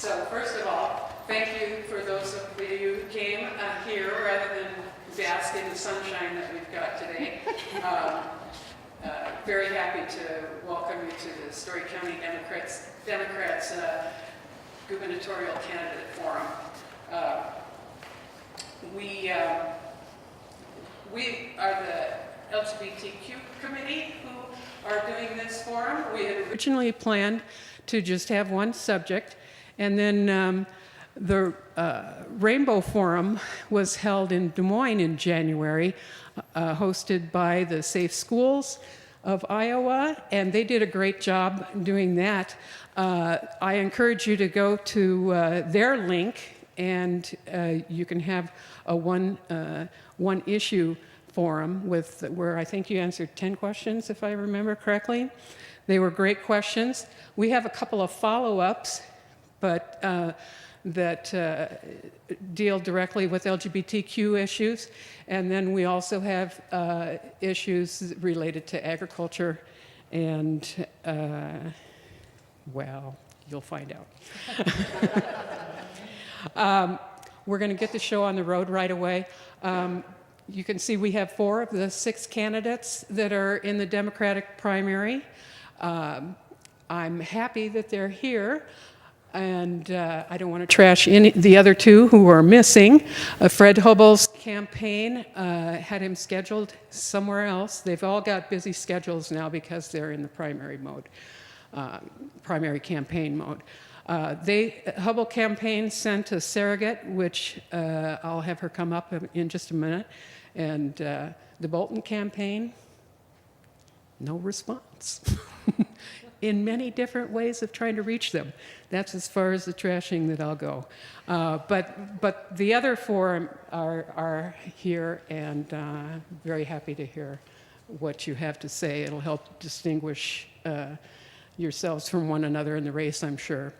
So first of all, thank you for those of you who came here rather than bask in the sunshine that we've got today. Very happy to welcome you to the Story County Democrats gubernatorial candidate forum. We are the LGBTQ committee who are doing this forum. We had originally planned to just have one subject, and then the Rainbow Forum was held in Des Moines in January, hosted by the Safe Schools of Iowa, and they did a great job doing that. I encourage you to go to their link, and you can have a one issue forum where I think you answered 10 questions, if I remember correctly. They were great questions. We have a couple of follow-ups, but that deal directly with LGBTQ issues. And then we also have issues related to agriculture and, well, you'll find out. We're going to get the show on the road right away. You can see we have 4 of the 6 candidates that are in the Democratic primary. I'm happy that they're here. And I don't want to trash the other 2 who are missing. Fred Hubbell's campaign had him scheduled somewhere else. They've all got busy schedules now because they're in the primary mode, primary campaign mode. Hubbell campaign sent a surrogate, which I'll have her come up in just a minute. And the Bolton campaign, no response. In many different ways of trying to reach them. That's as far as the trashing that I'll go. But the other 4 are here, and very happy to hear what you have to say. It'll help distinguish yourselves from one another in the race, I'm sure.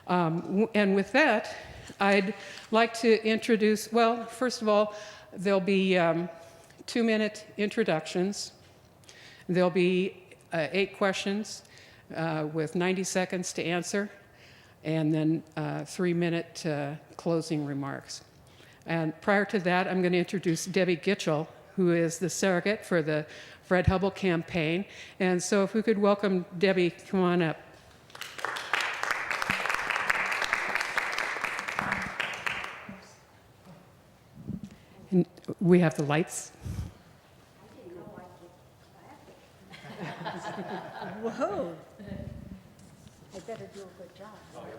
And with that, I'd like to introduce, well, first of all, there'll be 2-minute introductions. There'll be 8 questions. With 90 seconds to answer, and then 3-minute closing remarks. And prior to that, I'm going to introduce Debbie Gitchell, who is the surrogate for the Fred Hubbell campaign. And so if we could welcome Debbie, come on up. And we have the lights. Whoa. I better do a good job. Okay,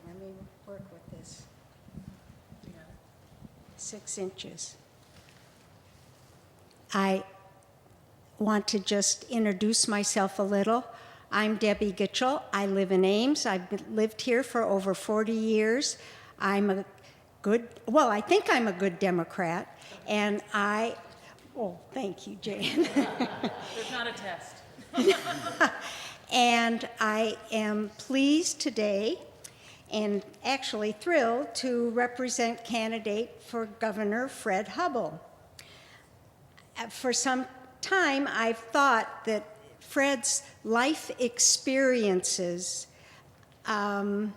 let me work with this. 6 inches. I want to just introduce myself a little. I'm Debbie Gitchell. I live in Ames. I've lived here for over 40 years. I'm a good, well, I think I'm a good Democrat, and oh, thank you, Jan. There's not a test. And I am pleased today and actually thrilled to represent candidate for Governor Fred Hubbell. For some time, I've thought that Fred's life experiences and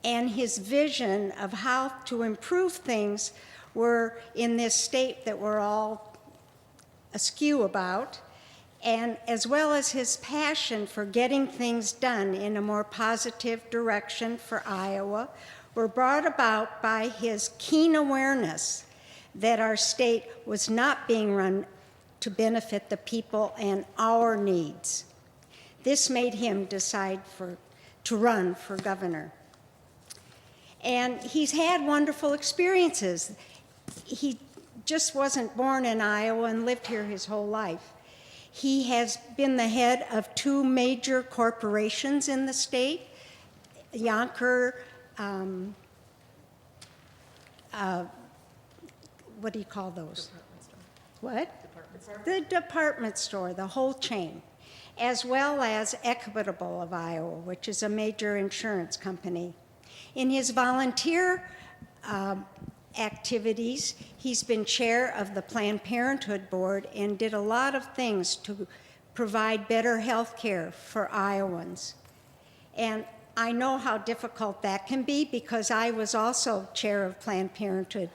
his vision of how to improve things were in this state that we're all askew about, and as well as his passion for getting things done in a more positive direction for Iowa, were brought about by his keen awareness that our state was not being run to benefit the people and our needs. This made him decide to run for governor. And he's had wonderful experiences. He just wasn't born in Iowa and lived here his whole life. He has been the head of 2 major corporations in the state, Yonker, what do you call those? What? Department store. The department store, the whole chain, as well as Equitable of Iowa, which is a major insurance company. In his volunteer activities, he's been chair of the Planned Parenthood Board and did a lot of things to provide better health care for Iowans. And I know how difficult that can be because I was also chair of Planned Parenthood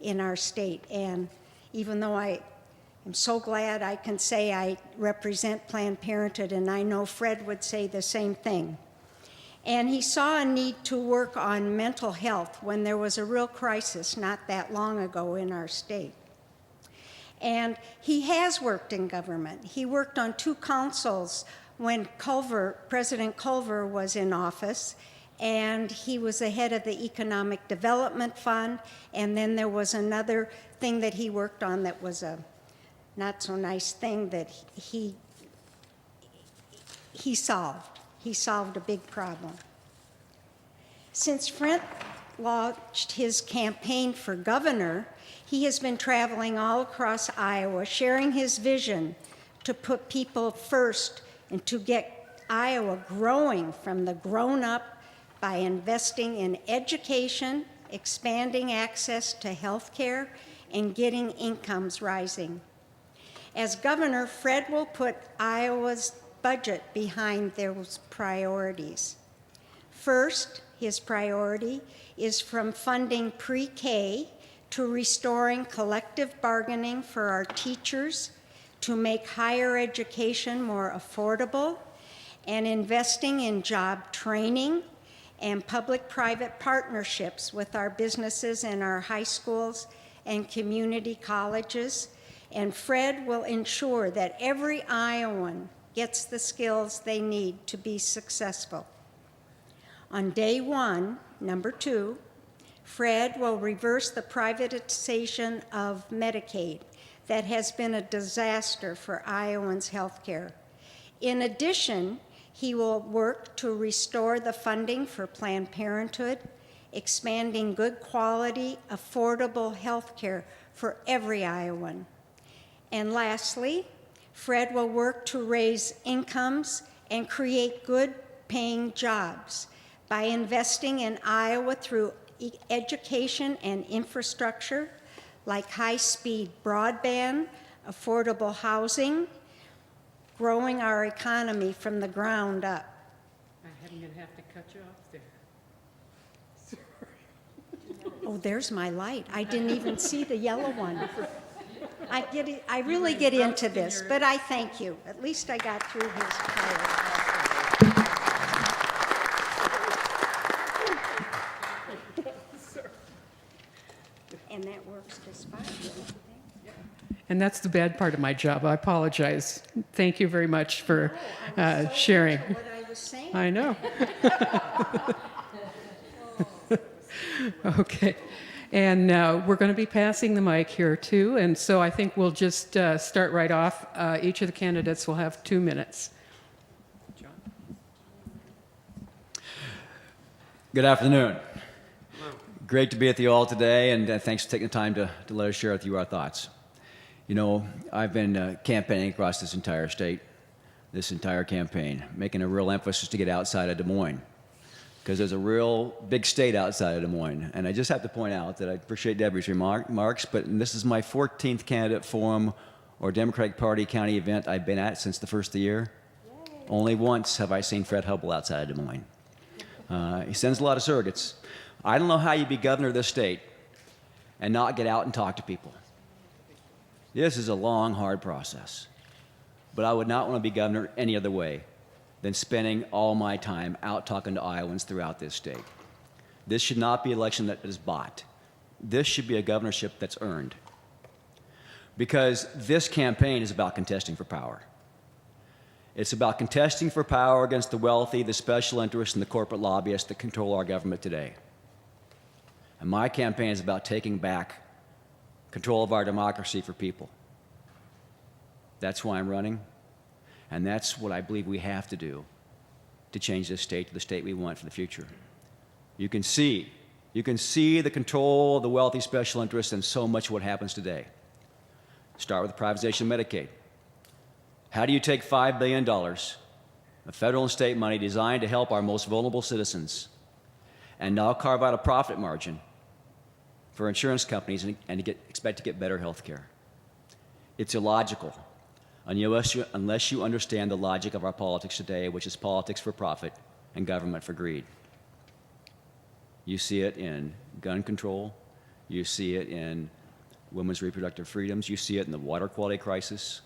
in our state. And even though I am so glad I can say I represent Planned Parenthood, and I know Fred would say the same thing. And he saw a need to work on mental health when there was a real crisis not that long ago in our state. And he has worked in government. He worked on 2 councils when President Culver was in office, and he was the head of the Economic Development Fund, and then there was another thing that he worked on that was a not so nice thing that he solved. He solved a big problem. Since Fred launched his campaign for governor, he has been traveling all across Iowa, sharing his vision to put people first and to get Iowa growing from the grown up by investing in education, expanding access to health care, and getting incomes rising. As governor, Fred will put Iowa's budget behind those priorities. First, his priority is from funding pre-K to restoring collective bargaining for our teachers, to make higher education more affordable, and investing in job training and public-private partnerships with our businesses and our high schools and community colleges. And Fred will ensure that every Iowan gets the skills they need to be successful. On day 1, number 2, Fred will reverse the privatization of Medicaid that has been a disaster for Iowans' health care. In addition, he will work to restore the funding for Planned Parenthood, expanding good quality, affordable health care for every Iowan. And lastly, Fred will work to raise incomes and create good paying jobs by investing in Iowa through education and infrastructure like high-speed broadband, affordable housing, growing our economy from the ground up. I'm going to have to cut you off there. Oh, there's my light. I didn't even see the yellow one. I really get into this, but I thank you. At least I got through his prayer. And that works just fine, don't you think? And that's the bad part of my job. I apologize. Thank you very much for sharing. What I was saying. I know. Okay. And we're going to be passing the mic here too. And so I think we'll just start right off. Each of the candidates will have 2 minutes. John. Good afternoon. Great to be with you all today, and thanks for taking the time to let us share with you our thoughts. You know, I've been campaigning across this entire state, this entire campaign, making a real emphasis to get outside of Des Moines, because there's a real big state outside of Des Moines. And I just have to point out that I appreciate Debbie's remarks, but this is my 14th candidate forum or Democratic Party county event I've been at since the first of the year. Yay. Only once have I seen Fred Hubble outside of Des Moines. He sends a lot of surrogates. I don't know how you be governor of this state and not get out and talk to people. This is a long, hard process. But I would not want to be governor any other way than spending all my time out talking to Iowans throughout this state. This should not be an election that is bought. This should be a governorship that's earned. Because this campaign is about contesting for power. It's about contesting for power against the wealthy, the special interests, and the corporate lobbyists that control our government today. And my campaign is about taking back control of our democracy for people. That's why I'm running, and that's what I believe we have to do to change this state to the state we want for the future. You can see the control of the wealthy special interests in so much of what happens today. Start with the privatization of Medicaid. How do you take $5 billion of federal and state money designed to help our most vulnerable citizens and now carve out a profit margin for insurance companies and expect to get better health care? It's illogical unless you understand the logic of our politics today, which is politics for profit and government for greed. You see it in gun control. You see it in women's reproductive freedoms. You see it in the water quality crisis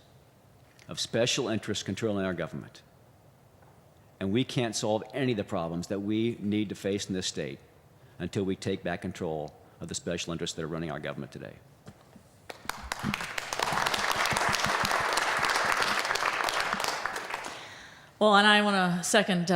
of special interests controlling our government. And we can't solve any of the problems that we need to face in this state until we take back control of the special interests that are running our government today. Well, and I want to second,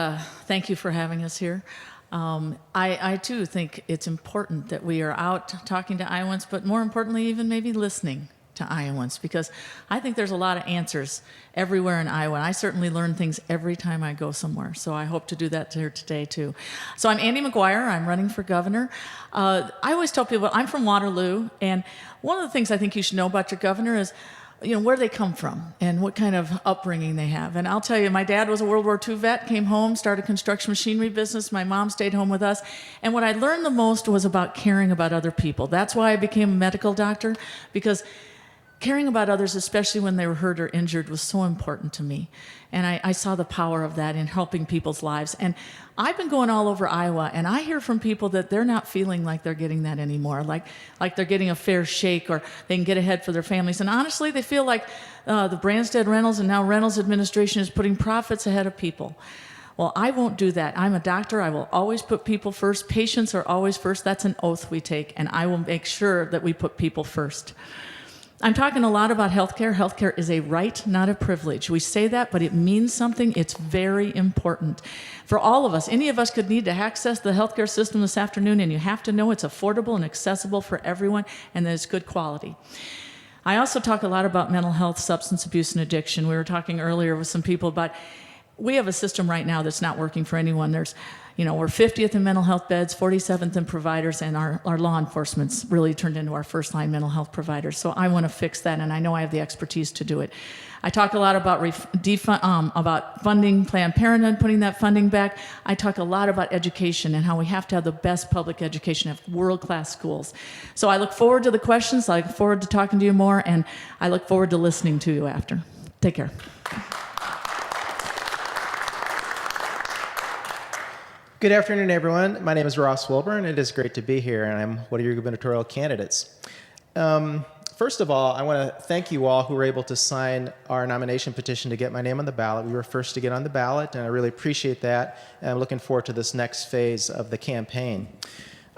thank you for having us here. I too think it's important that we are out talking to Iowans, but more importantly, even maybe listening to Iowans, because I think there's a lot of answers everywhere in Iowa. And I certainly learn things every time I go somewhere. So I hope to do that here today too. So I'm Andy McGuire. I'm running for governor. I always tell people I'm from Waterloo, and one of the things I think you should know about your governor is where they come from and what kind of upbringing they have. And I'll tell you, my dad was a World War II vet, came home, started a construction machinery business. My mom stayed home with us. And what I learned the most was about caring about other people. That's why I became a medical doctor, because caring about others, especially when they were hurt or injured, was so important to me. And I saw the power of that in helping people's lives. And I've been going all over Iowa, and I hear from people that they're not feeling like they're getting that anymore, like they're getting a fair shake or they can get ahead for their families. And honestly, they feel like the Branstad Reynolds and now Reynolds administration is putting profits ahead of people. Well, I won't do that. I'm a doctor. I will always put people first. Patients are always first. That's an oath we take, and I will make sure that we put people first. I'm talking a lot about healthcare. Healthcare is a right, not a privilege. We say that, but it means something. It's very important for all of us. Any of us could need to access the healthcare system this afternoon, and you have to know it's affordable and accessible for everyone, and that it's good quality. I also talk a lot about mental health, substance abuse, and addiction. We were talking earlier with some people about we have a system right now that's not working for anyone. We're 50th in mental health beds, 47th in providers, and our law enforcement's really turned into our first-line mental health providers. So I want to fix that, and I know I have the expertise to do it. I talk a lot about about funding Planned Parenthood, putting that funding back. I talk a lot about education and how we have to have the best public education, have world-class schools. So I look forward to the questions. I look forward to talking to you more, and I look forward to listening to you after. Take care. Good afternoon, everyone. My name is Ross Wilburn. It is great to be here, and I'm one of your gubernatorial candidates. First of all, I want to thank you all who were able to sign our nomination petition to get my name on the ballot. We were first to get on the ballot, and I really appreciate that, and I'm looking forward to this next phase of the campaign.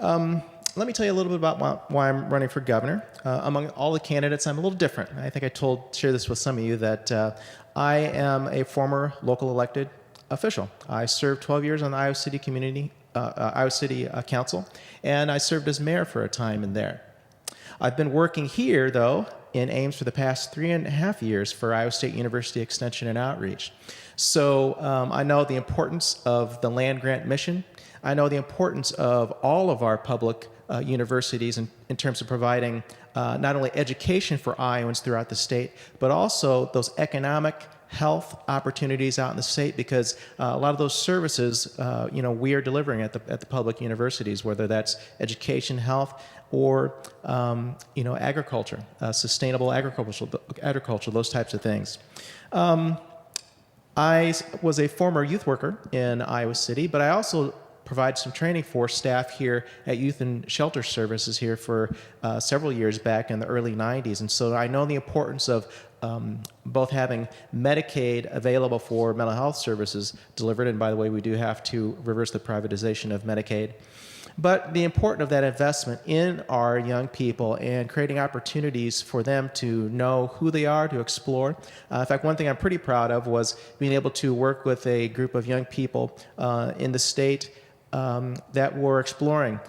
Let me tell you a little bit about why I'm running for governor. Among all the candidates, I'm a little different. I think I shared this with some of you, that I am a former local elected official. I served 12 years on the Iowa City Council, and I served as mayor for a time in there. I've been working here, though, in Ames for the past 3.5 years for Iowa State University Extension and Outreach. So I know the importance of the land grant mission. I know the importance of all of our public universities in terms of providing not only education for Iowans throughout the state, but also those economic health opportunities out in the state, because a lot of those services, we are delivering at the public universities, whether that's education, health, or agriculture, sustainable agriculture, those types of things. I was a former youth worker in Iowa City, but I also provide some training for staff here at Youth and Shelter Services here for several years back in the early 90s. And so I know the importance of both having Medicaid available for mental health services delivered, and by the way, we do have to reverse the privatization of Medicaid, but the importance of that investment in our young people and creating opportunities for them to know who they are, to explore. In fact, one thing I'm pretty proud of was being able to work with a group of young people in the state that were exploring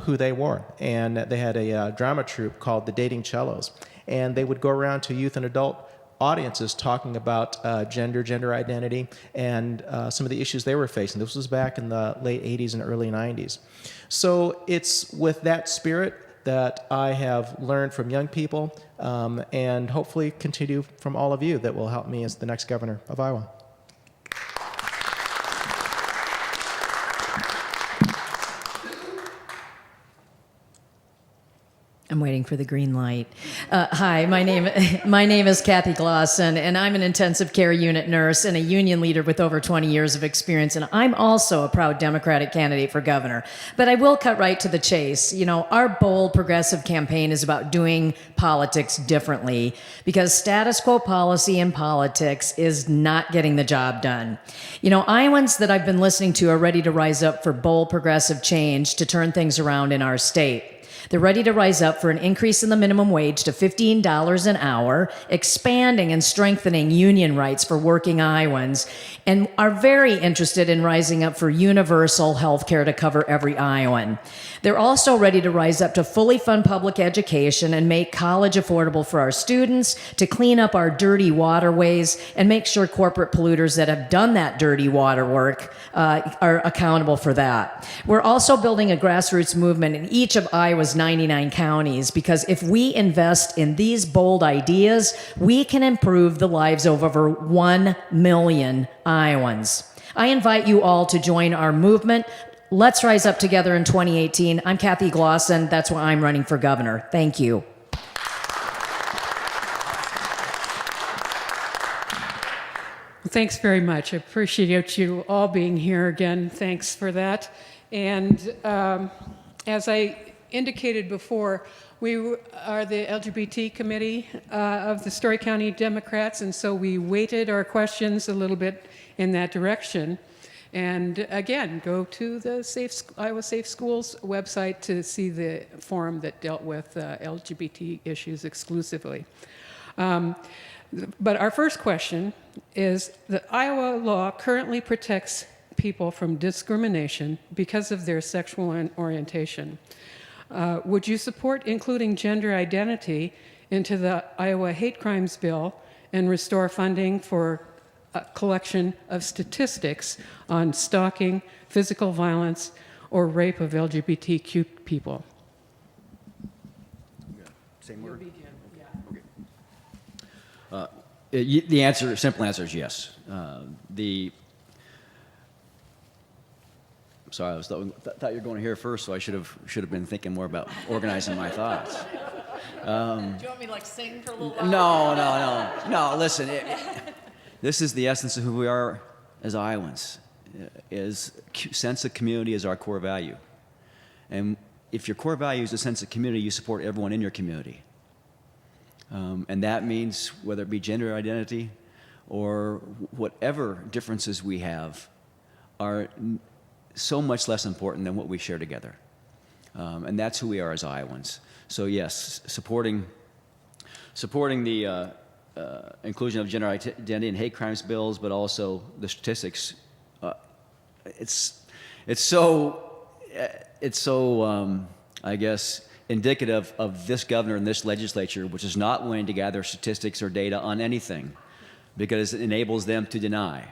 who they were. And they had a drama troupe called the Dating Cellos. And they would go around to youth and adult audiences talking about gender identity, and some of the issues they were facing. This was back in the late 80s and early 90s. So it's with that spirit that I have learned from young people, and hopefully continue from all of you, that will help me as the next governor of Iowa. I'm waiting for the green light. Hi, my name is Kathy Glosson, and I'm an intensive care unit nurse and a union leader with over 20 years of experience. And I'm also a proud Democratic candidate for governor. But I will cut right to the chase. You know, our bold progressive campaign is about doing politics differently because status quo policy in politics is not getting the job done. You know, Iowans that I've been listening to are ready to rise up for bold progressive change to turn things around in our state. They're ready to rise up for an increase in the minimum wage to $15 an hour, expanding and strengthening union rights for working Iowans, and are very interested in rising up for universal health care to cover every Iowan. They're also ready to rise up to fully fund public education and make college affordable for our students, to clean up our dirty waterways, and make sure corporate polluters that have done that dirty water work are accountable for that. We're also building a grassroots movement in each of Iowa's 99 counties, because if we invest in these bold ideas, we can improve the lives of over 1 million Iowans. I invite you all to join our movement. Let's rise up together in 2018. I'm Kathy Glosson. That's why I'm running for governor. Thank you. Thanks very much. I appreciate you all being here again. Thanks for that. And as I indicated before, we are the LGBT committee of the Story County Democrats, and so we weighted our questions a little bit in that direction. And again, go to the Iowa Safe Schools website to see the forum that dealt with LGBT issues exclusively. But our first question is, the Iowa law currently protects people from discrimination because of their sexual orientation. Would you support including gender identity into the Iowa hate crimes bill and restore funding for a collection of statistics on stalking, physical violence, or rape of LGBTQ people? Same word? The simple answer is yes. Sorry, I thought you were going to hear first, so I should have been thinking more about organizing my thoughts. Do you want me to sing for a little while? No. Listen, this is the essence of who we are as Iowans. Sense of community is our core value, and if your core value is a sense of community, you support everyone in your community, and that means whether it be gender identity or whatever differences we have are so much less important than what we share together, and that's who we are as Iowans. So yes, supporting the inclusion of gender identity in hate crimes bills, but also the statistics. It's so I guess indicative of this governor and this legislature, which is not willing to gather statistics or data on anything, because it enables them to deny.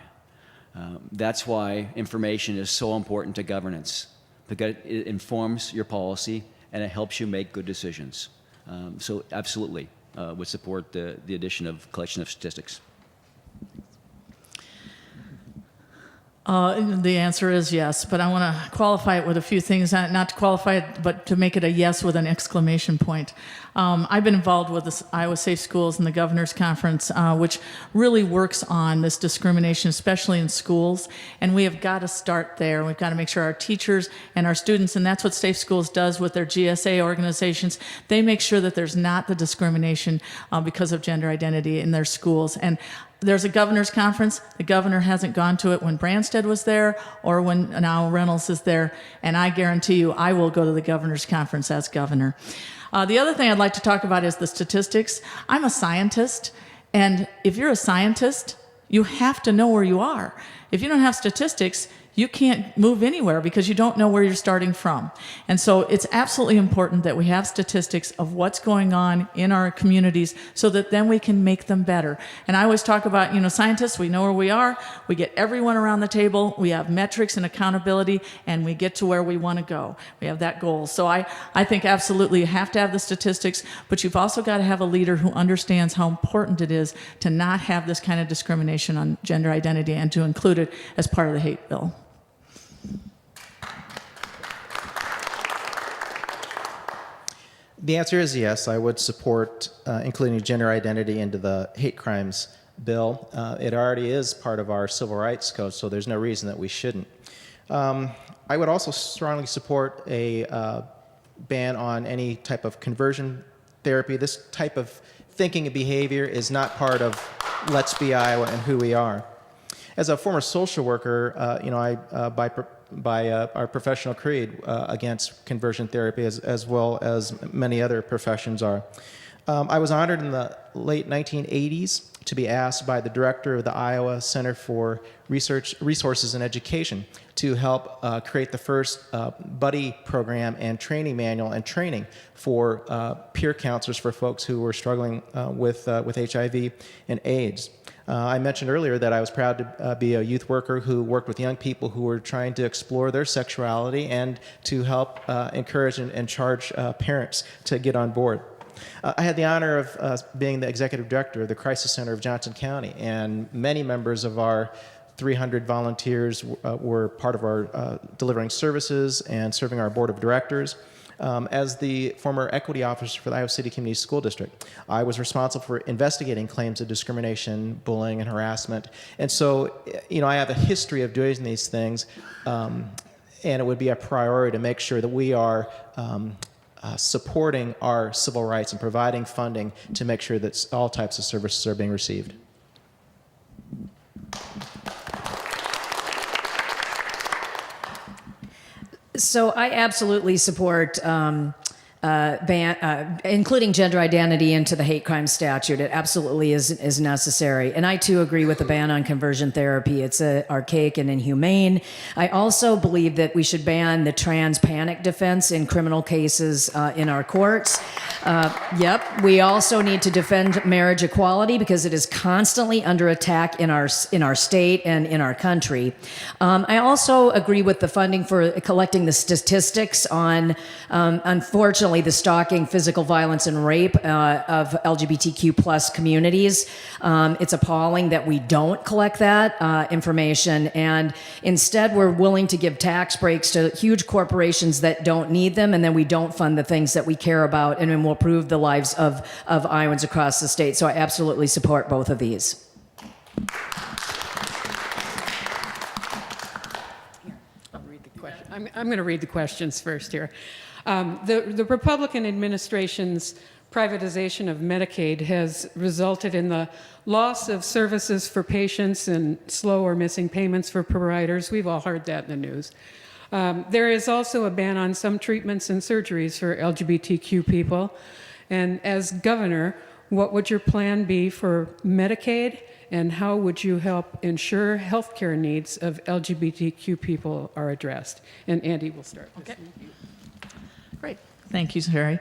That's why information is so important to governance, because it informs your policy and it helps you make good decisions. So absolutely would support the addition of collection of statistics. The answer is yes, but I want to qualify it with a few things, not to qualify it, but to make it a yes with an exclamation point. I've been involved with the Iowa Safe Schools and the Governor's Conference, which really works on this discrimination, especially in schools, and we have got to start there. We've got to make sure our teachers and our students, and that's what Safe Schools does with their GSA organizations, they make sure that there's not the discrimination because of gender identity in their schools. And there's a governor's conference. The governor hasn't gone to it when Branstad was there or when now Reynolds is there. And I guarantee you, I will go to the governor's conference as governor. The other thing I'd like to talk about is the statistics. I'm a scientist. And if you're a scientist, you have to know where you are. If you don't have statistics, you can't move anywhere because you don't know where you're starting from. And so it's absolutely important that we have statistics of what's going on in our communities so that then we can make them better. And I always talk about, scientists, we know where we are, we get everyone around the table, we have metrics and accountability, and we get to where we want to go. We have that goal. So I think absolutely you have to have the statistics, but you've also got to have a leader who understands how important it is to not have this kind of discrimination on gender identity and to include it as part of the hate bill. The answer is yes. I would support including gender identity into the hate crimes bill. It already is part of our civil rights code, so there's no reason that we shouldn't. I would also strongly support a ban on any type of conversion therapy. This type of thinking and behavior is not part of Let's Be Iowa and who we are. As a former social worker, by our professional creed against conversion therapy, as well as many other professions are. I was honored in the late 1980s to be asked by the director of the Iowa Center for Resources and Education to help create the first buddy program and training manual and training for peer counselors for folks who were struggling with HIV and AIDS. I mentioned earlier that I was proud to be a youth worker who worked with young people who were trying to explore their sexuality and to help encourage and charge parents to get on board. I had the honor of being the executive director of the Crisis Center of Johnson County, and many members of our 300 volunteers were part of our delivering services and serving our board of directors. As the former equity officer for the Iowa City Community School District, I was responsible for investigating claims of discrimination, bullying, and harassment. And so, I have a history of doing these things, and it would be a priority to make sure that we are supporting our civil rights and providing funding to make sure that all types of services are being received. So I absolutely support including gender identity into the hate crime statute. It absolutely is necessary. And I too agree with the ban on conversion therapy. It's archaic and inhumane. I also believe that we should ban the trans panic defense in criminal cases in our courts. We also need to defend marriage equality because it is constantly under attack in our state and in our country. I also agree with the funding for collecting the statistics on, unfortunately, the stalking, physical violence, and rape of LGBTQ plus communities. It's appalling that we don't collect that information, and instead we're willing to give tax breaks to huge corporations that don't need them, and then we don't fund the things that we care about and will improve the lives of Iowans across the state. So I absolutely support both of these. I'm going to read the questions first here. The Republican administration's privatization of Medicaid has resulted in the loss of services for patients and slow or missing payments for providers. We've all heard that in the news. There is also a ban on some treatments and surgeries for LGBTQ people. And as governor, what would your plan be for Medicaid, and how would you help ensure health care needs of LGBTQ people are addressed? And Andy will start. Okay. Great. Thank you, Sherry.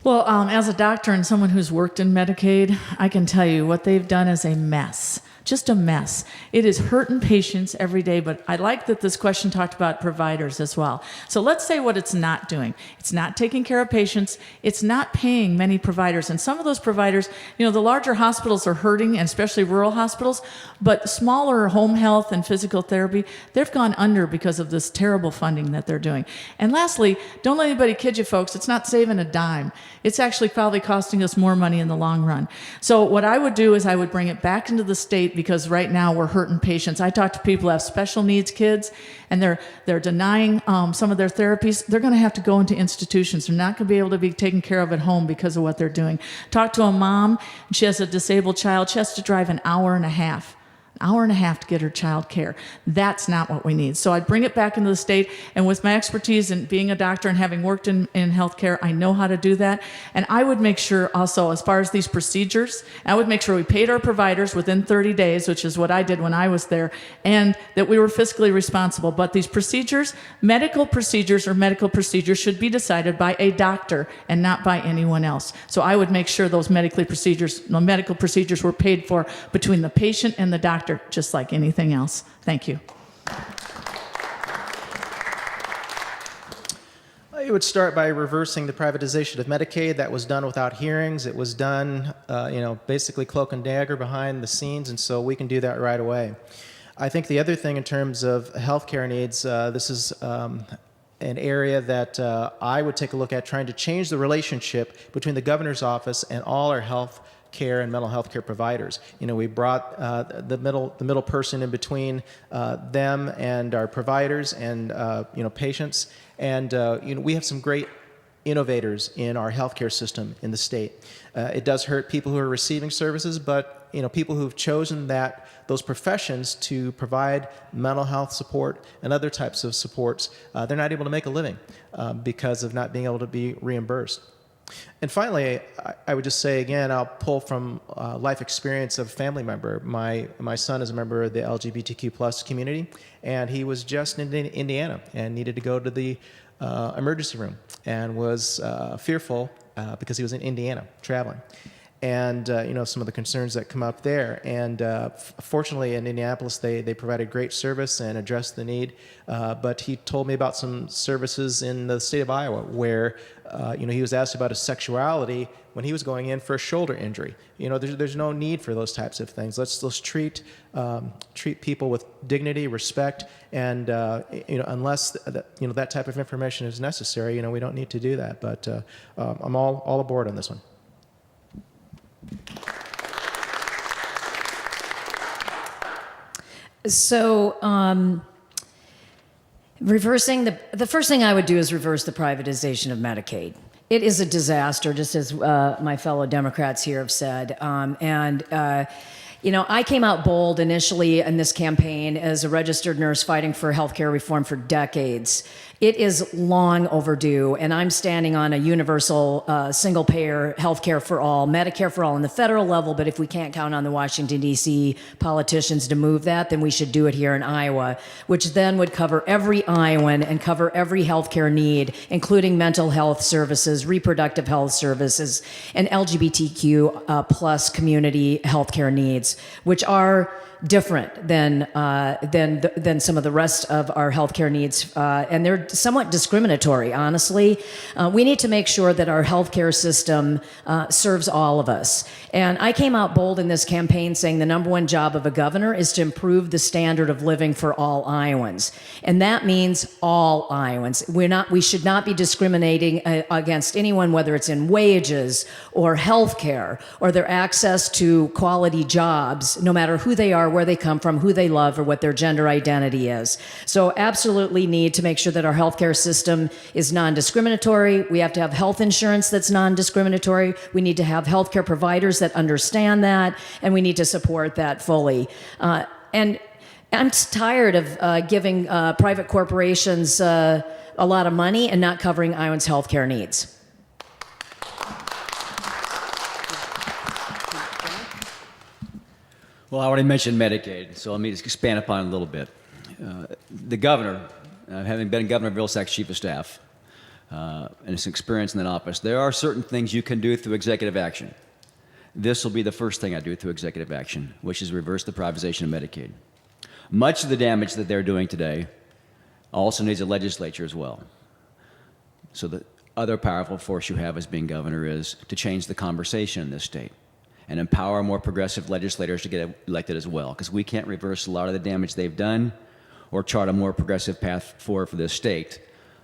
Well, as a doctor and someone who's worked in Medicaid, I can tell you what they've done is a mess. Just a mess. It is hurting patients every day, but I like that this question talked about providers as well. So let's say what it's not doing. It's not taking care of patients. It's not paying many providers. And some of those providers, the larger hospitals are hurting, and especially rural hospitals, but smaller home health and physical therapy, they've gone under because of this terrible funding that they're doing. And lastly, don't let anybody kid you, folks. It's not saving a dime. It's actually probably costing us more money in the long run. So what I would do is I would bring it back into the state, because right now we're hurting patients. I talk to people who have special needs kids, and they're denying some of their therapies. They're going to have to go into institutions. They're not going to be able to be taken care of at home because of what they're doing. Talk to a mom, and she has a disabled child. She has to drive an hour and a half to get her child care. That's not what we need. So I'd bring it back into the state, and with my expertise in being a doctor and having worked in healthcare, I know how to do that. And I would make sure also, as far as these procedures, I would make sure we paid our providers within 30 days, which is what I did when I was there, and that we were fiscally responsible. But these procedures, medical procedures should be decided by a doctor and not by anyone else. So I would make sure those medical procedures were paid for between the patient and the doctor, just like anything else. Thank you. It would start by reversing the privatization of Medicaid. That was done without hearings. It was done, basically cloak and dagger behind the scenes, and so we can do that right away. I think the other thing in terms of healthcare needs, this is an area that I would take a look at trying to change the relationship between the governor's office and all our health care and mental health care providers. We brought the middle person in between them and our providers and patients, and we have some great innovators in our healthcare system in the state. It does hurt people who are receiving services, but people who've chosen those professions to provide mental health support and other types of supports, they're not able to make a living because of not being able to be reimbursed. And finally, I would just say again, I'll pull from life experience of a family member. My son is a member of the LGBTQ plus community, and he was just in Indiana and needed to go to the emergency room and was fearful because he was in Indiana traveling. And some of the concerns that come up there. And fortunately, in Indianapolis, they provided great service and addressed the need. But he told me about some services in the state of Iowa where he was asked about his sexuality when he was going in for a shoulder injury. There's no need for those types of things. Let's treat people with dignity, respect, and unless that type of information is necessary, we don't need to do that. But I'm all aboard on this one. So, reversing the first thing I would do is reverse the privatization of Medicaid. It is a disaster, just as my fellow Democrats here have said. I came out bold initially in this campaign as a registered nurse fighting for healthcare reform for decades. It is long overdue, and I'm standing on a universal single-payer healthcare for all, Medicare for all on the federal level, but if we can't count on the Washington, D.C. politicians to move that, then we should do it here in Iowa, which then would cover every Iowan and cover every healthcare need, including mental health services, reproductive health services, and LGBTQ plus community healthcare needs, which are different than some of the rest of our healthcare needs, and they're somewhat discriminatory. Honestly, we need to make sure that our healthcare system serves all of us. And I came out bold in this campaign saying the number one job of a governor is to improve the standard of living for all Iowans, and that means all Iowans. We should not be discriminating against anyone, whether it's in wages or healthcare or their access to quality jobs, no matter who they are, where they come from, who they love, or what their gender identity is. So absolutely need to make sure that our healthcare system is non-discriminatory. We have to have health insurance that's non-discriminatory. We need to have healthcare providers that understand that, and we need to support that fully. And I'm tired of giving private corporations a lot of money and not covering Iowans' healthcare needs. Well, I already mentioned Medicaid, so let me just expand upon it a little bit. The governor, having been governor of Vilsack's chief of staff, and his experience in that office, there are certain things you can do through executive action. This will be the first thing I do through executive action, which is reverse the privatization of Medicaid. Much of the damage that they're doing today also needs a legislature as well. So the other powerful force you have as being governor is to change the conversation in this state and empower more progressive legislators to get elected as well, because we can't reverse a lot of the damage they've done or chart a more progressive path forward for this state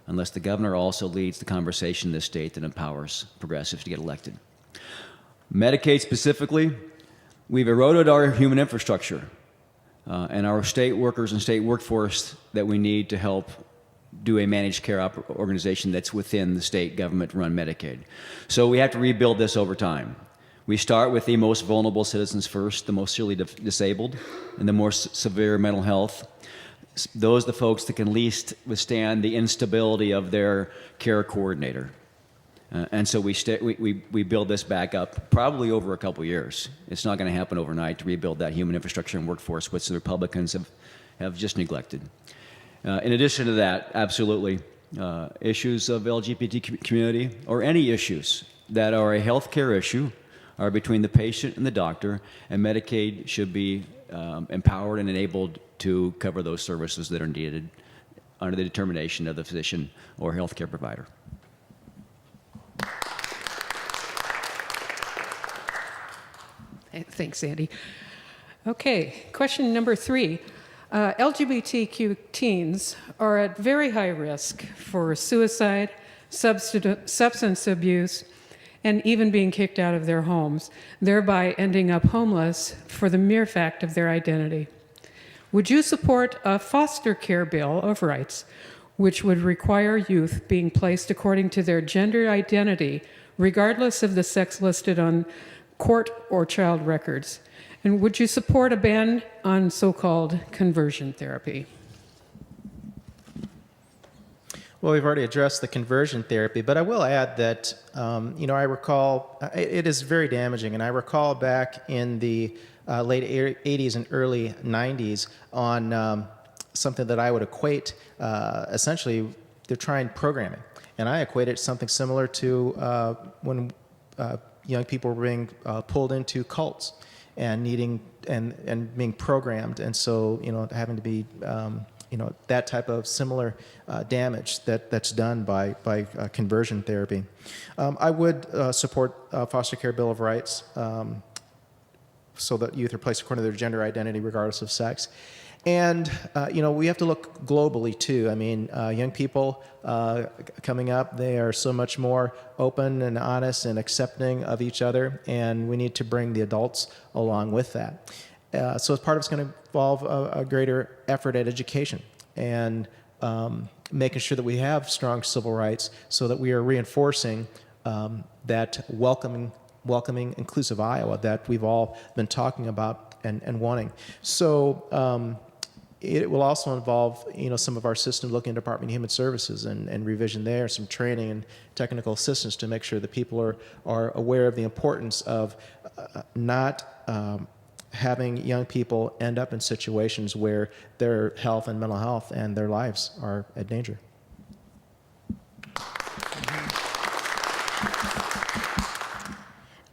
unless the governor also leads the conversation in this state that empowers progressives to get elected. Medicaid specifically, we've eroded our human infrastructure and our state workers and state workforce that we need to help do a managed care organization that's within the state government to run Medicaid. So we have to rebuild this over time. We start with the most vulnerable citizens first, the most severely disabled, and the more severe mental health. Those are the folks that can least withstand the instability of their care coordinator. And so we build this back up probably over a couple years. It's not going to happen overnight to rebuild that human infrastructure and workforce, which the Republicans have just neglected. In addition to that, absolutely, issues of LGBTQ community or any issues that are a health care issue are between the patient and the doctor, and Medicaid should be empowered and enabled to cover those services that are needed under the determination of the physician or healthcare provider. Thanks, Andy. Okay, question number 3. LGBTQ teens are at very high risk for suicide, substance abuse, and even being kicked out of their homes, thereby ending up homeless for the mere fact of their identity. Would you support a foster care bill of rights which would require youth being placed according to their gender identity, regardless of the sex listed on court or child records? And would you support a ban on so-called conversion therapy? Well, we've already addressed the conversion therapy, but I will add that, I recall it is very damaging, and I recall back in the late 80s and early 90s on something that I would equate, essentially, they're trying programming, and I equate it to something similar to when young people were being pulled into cults and needing and being programmed, and so having to be that type of similar damage that's done by conversion therapy. I would support a foster care bill of rights so that youth are placed according to their gender identity regardless of sex. And, we have to look globally, too. I mean, young people coming up, they are so much more open and honest and accepting of each other, and we need to bring the adults along with that. So as part of it's going to involve a greater effort at education and making sure that we have strong civil rights so that we are reinforcing that welcoming, inclusive Iowa that we've all been talking about and wanting. So it will also involve, some of our systems looking at Department of Human Services and revision there, some training and technical assistance to make sure that people are aware of the importance of not having young people end up in situations where their health and mental health and their lives are at danger.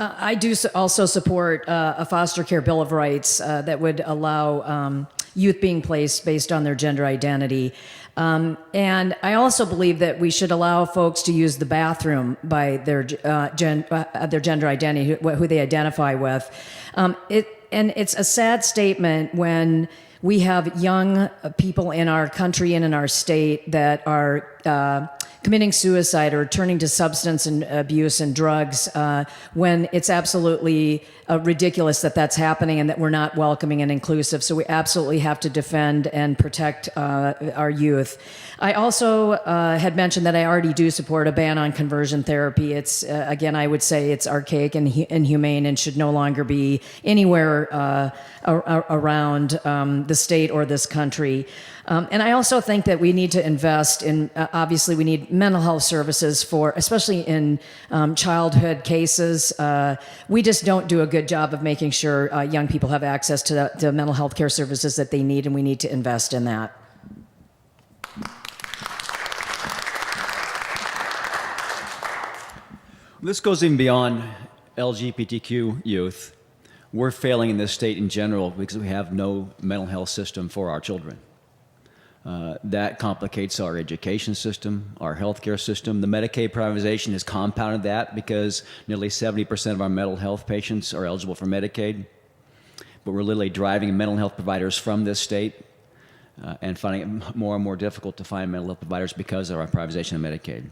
I do also support a foster care bill of rights that would allow youth being placed based on their gender identity. And I also believe that we should allow folks to use the bathroom by their gender identity, who they identify with. And it's a sad statement when we have young people in our country and in our state that are committing suicide or turning to substance and abuse and drugs when it's absolutely ridiculous that that's happening and that we're not welcoming and inclusive. So we absolutely have to defend and protect our youth. I also had mentioned that I already do support a ban on conversion therapy. It's, again, I would say it's archaic and inhumane and should no longer be anywhere around the state or this country. And I also think that we need to invest in, obviously we need mental health services for, especially in childhood cases. We just don't do a good job of making sure young people have access to the mental health care services that they need, and we need to invest in that. This goes even beyond LGBTQ youth. We're failing in this state in general because we have no mental health system for our children. That complicates our education system, our healthcare system. The Medicaid privatization has compounded that because nearly 70% of our mental health patients are eligible for Medicaid. But we're literally driving mental health providers from this state and finding it more and more difficult to find mental health providers because of our privatization of Medicaid.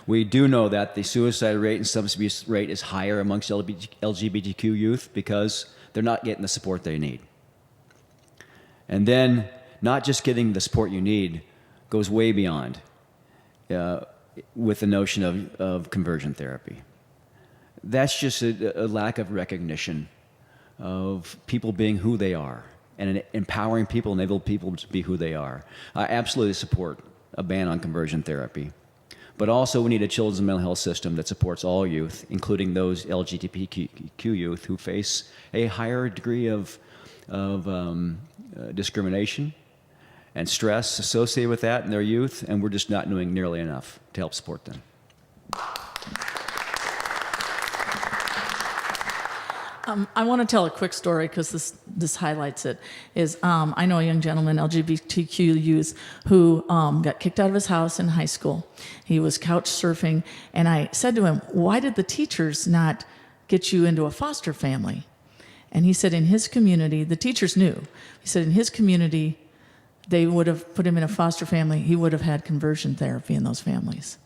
We do know that the suicide rate and substance abuse rate is higher amongst LGBTQ youth because they're not getting the support they need. And then not just getting the support you need goes way beyond with the notion of conversion therapy. That's just a lack of recognition of people being who they are and empowering people, enable people to be who they are. I absolutely support a ban on conversion therapy. But also we need a children's mental health system that supports all youth, including those LGBTQ youth who face a higher degree of discrimination and stress associated with that in their youth, and we're just not doing nearly enough to help support them. I want to tell a quick story because this highlights it. I know a young gentleman, LGBTQ youth, who got kicked out of his house in high school. He was couch surfing, and I said to him, "Why did the teachers not get you into a foster family?" And he said in his community, the teachers knew. He said in his community, they would have put him in a foster family. He would have had conversion therapy in those families.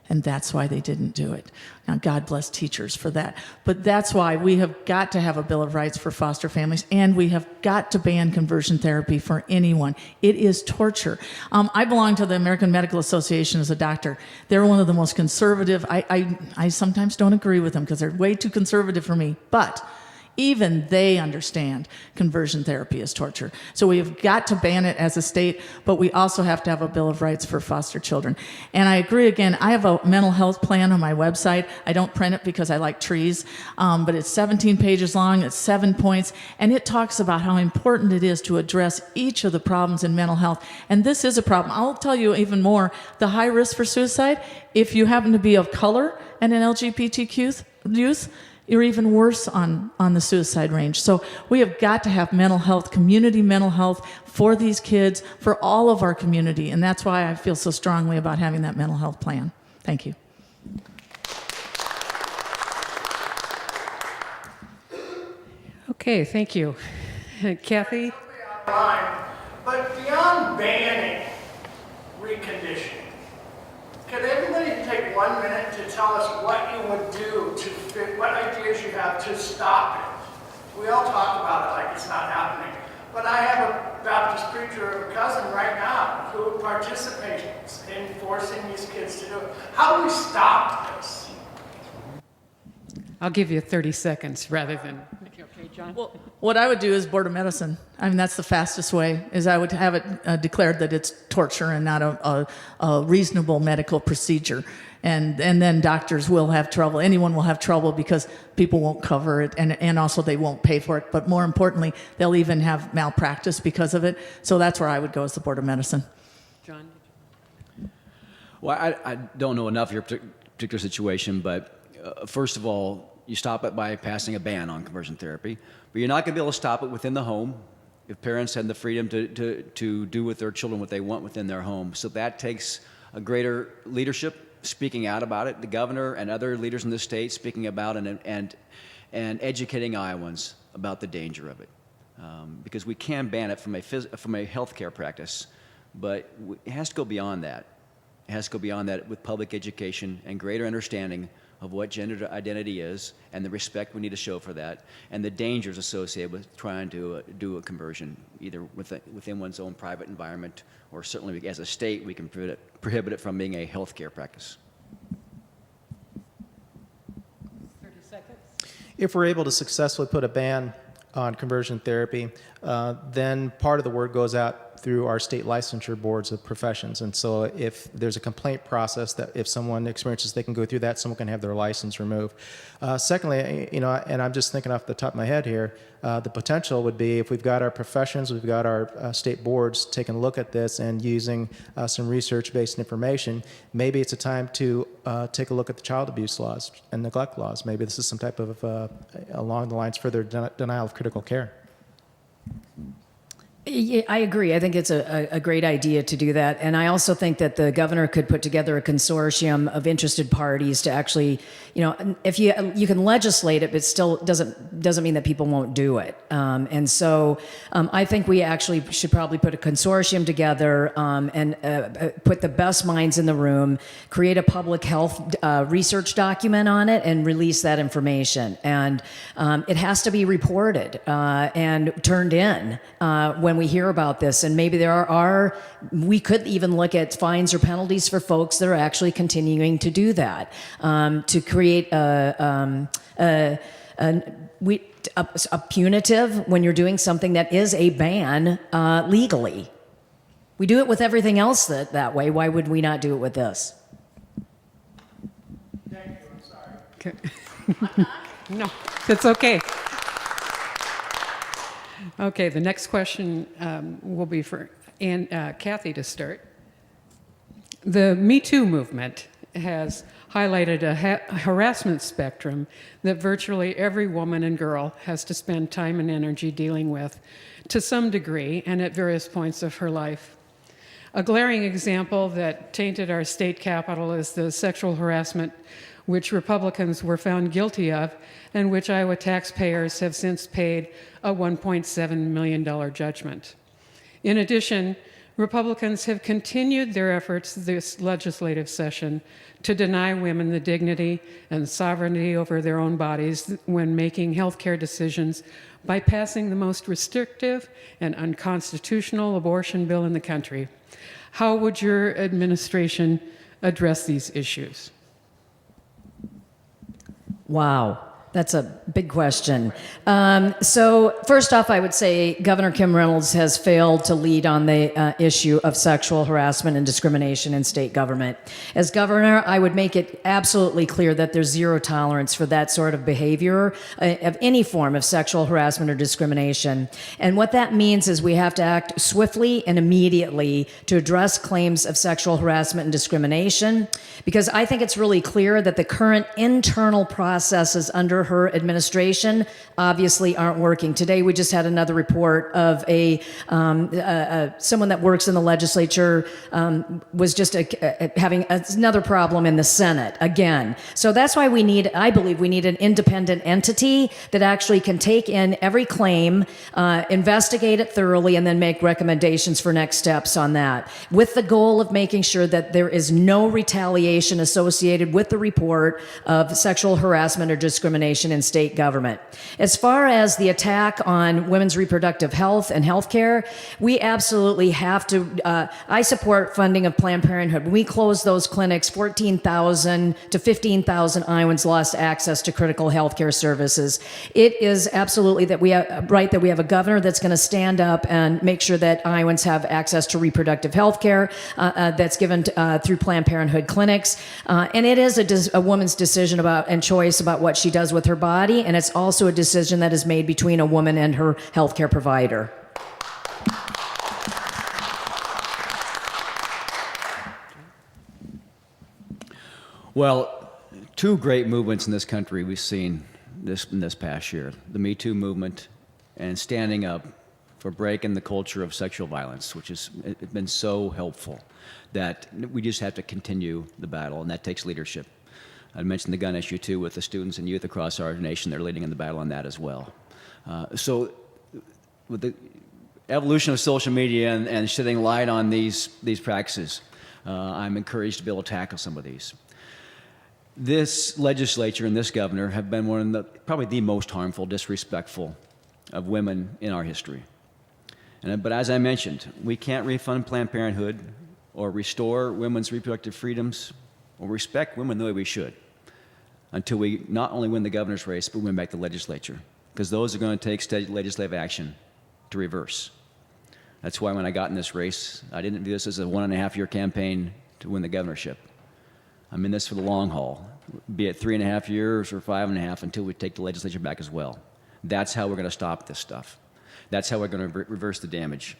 And that's why they didn't do it. Now, God bless teachers for that. But that's why we have got to have a Bill of Rights for foster families, and we have got to ban conversion therapy for anyone. It is torture. I belong to the American Medical Association as a doctor. They're one of the most conservative. I sometimes don't agree with them because they're way too conservative for me. But even they understand conversion therapy is torture. So we have got to ban it as a state, but we also have to have a Bill of Rights for foster children. And I agree again, I have a mental health plan on my website. I don't print it because I like trees, but it's 17 pages long, it's 7 points, and it talks about how important it is to address each of the problems in mental health. And this is a problem. I'll tell you even more, the high risk for suicide, if you happen to be of color and an LGBTQ youth, you're even worse on the suicide range. So we have got to have mental health, community mental health for these kids, for all of our community. And that's why I feel so strongly about having that mental health plan. Thank you. Okay, thank you. Kathy? But beyond banning reconditioning, could everybody take 1 minute to tell us what you would do to fit, what ideas you have to stop it? We all talk about it like it's not happening. But I have a Baptist preacher, a cousin right now, who participates in forcing these kids to do it. How do we stop this? I'll give you 30 seconds rather than... Okay, John? Well, what I would do is Board of Medicine. I mean, that's the fastest way, is I would have it declared that it's torture and not a reasonable medical procedure. And then doctors will have trouble. Anyone will have trouble because people won't cover it, and also they won't pay for it. But more importantly, they'll even have malpractice because of it. So that's where I would go, as the Board of Medicine. John? Well, I don't know enough of your particular situation, but first of all, you stop it by passing a ban on conversion therapy. But you're not going to be able to stop it within the home if parents have the freedom to do with their children what they want within their home. So that takes a greater leadership speaking out about it, the governor and other leaders in the state speaking about it, and educating Iowans about the danger of it. Because we can ban it from a healthcare practice, but it has to go beyond that. It has to go beyond that with public education and greater understanding of what gender identity is and the respect we need to show for that, and the dangers associated with trying to do a conversion, either within one's own private environment, or certainly as a state we can prohibit it from being a healthcare practice. 30 seconds. If we're able to successfully put a ban on conversion therapy, then part of the word goes out through our state licensure boards of professions. And so if there's a complaint process that if someone experiences, they can go through that, someone can have their license removed. Secondly, and I'm just thinking off the top of my head here, the potential would be if we've got our professions, we've got our state boards taking a look at this and using some research-based information, maybe it's a time to take a look at the child abuse laws and neglect laws. Maybe this is some type of, along the lines, further denial of critical care. Yeah, I agree. I think it's a great idea to do that. And I also think that the governor could put together a consortium of interested parties to actually, if you can legislate it, but still doesn't mean that people won't do it. And so I think we actually should probably put a consortium together and put the best minds in the room, create a public health research document on it, and release that information. And it has to be reported and turned in when we hear about this. And maybe we could even look at fines or penalties for folks that are actually continuing to do that, to create a punitive when you're doing something that is a ban legally. We do it with everything else that way. Why would we not do it with this? Thank you, I'm sorry. Okay. No, that's okay. Okay, the next question will be for Kathy to start. The Me Too movement has highlighted a harassment spectrum that virtually every woman and girl has to spend time and energy dealing with to some degree and at various points of her life. A glaring example that tainted our state capitol is the sexual harassment which Republicans were found guilty of and which Iowa taxpayers have since paid a $1.7 million judgment. In addition, Republicans have continued their efforts this legislative session to deny women the dignity and sovereignty over their own bodies when making health care decisions by passing the most restrictive and unconstitutional abortion bill in the country. How would your administration address these issues? Wow, that's a big question. So first off, I would say Governor Kim Reynolds has failed to lead on the issue of sexual harassment and discrimination in state government. As governor, I would make it absolutely clear that there's zero tolerance for that sort of behavior of any form of sexual harassment or discrimination. And what that means is we have to act swiftly and immediately to address claims of sexual harassment and discrimination, because I think it's really clear that the current internal processes under her administration obviously aren't working. Today, we just had another report of someone that works in the legislature was just having another problem in the Senate again. So that's why I believe we need an independent entity that actually can take in every claim, investigate it thoroughly, and then make recommendations for next steps on that, with the goal of making sure that there is no retaliation associated with the report of sexual harassment or discrimination in state government. As far as the attack on women's reproductive health and health care, we absolutely have to, I support funding of Planned Parenthood. When we closed those clinics, 14,000 to 15,000 Iowans lost access to critical health care services. It is absolutely that we have a governor that's going to stand up and make sure that Iowans have access to reproductive health care that's given through Planned Parenthood clinics. And it is a woman's decision about and choice about what she does with her body, and it's also a decision that is made between a woman and her healthcare provider. Well, two great movements in this country we've seen in this past year: the Me Too movement and standing up for breaking the culture of sexual violence, which has been so helpful that we just have to continue the battle, and that takes leadership. I mentioned the gun issue too, with the students and youth across our nation. They're leading in the battle on that as well. So with the evolution of social media and shedding light on these practices, I'm encouraged to be able to tackle some of these. This legislature and this governor have been probably the most harmful, disrespectful of women in our history. But as I mentioned, we can't refund Planned Parenthood or restore women's reproductive freedoms or respect women the way we should until we not only win the governor's race, but win back the legislature, because those are going to take steady legislative action to reverse. That's why when I got in this race, I didn't view this as a 1.5-year campaign to win the governorship. I'm in this for the long haul, be it 3.5 years or 5.5 until we take the legislature back as well. That's how we're going to stop this stuff. That's how we're going to reverse the damage.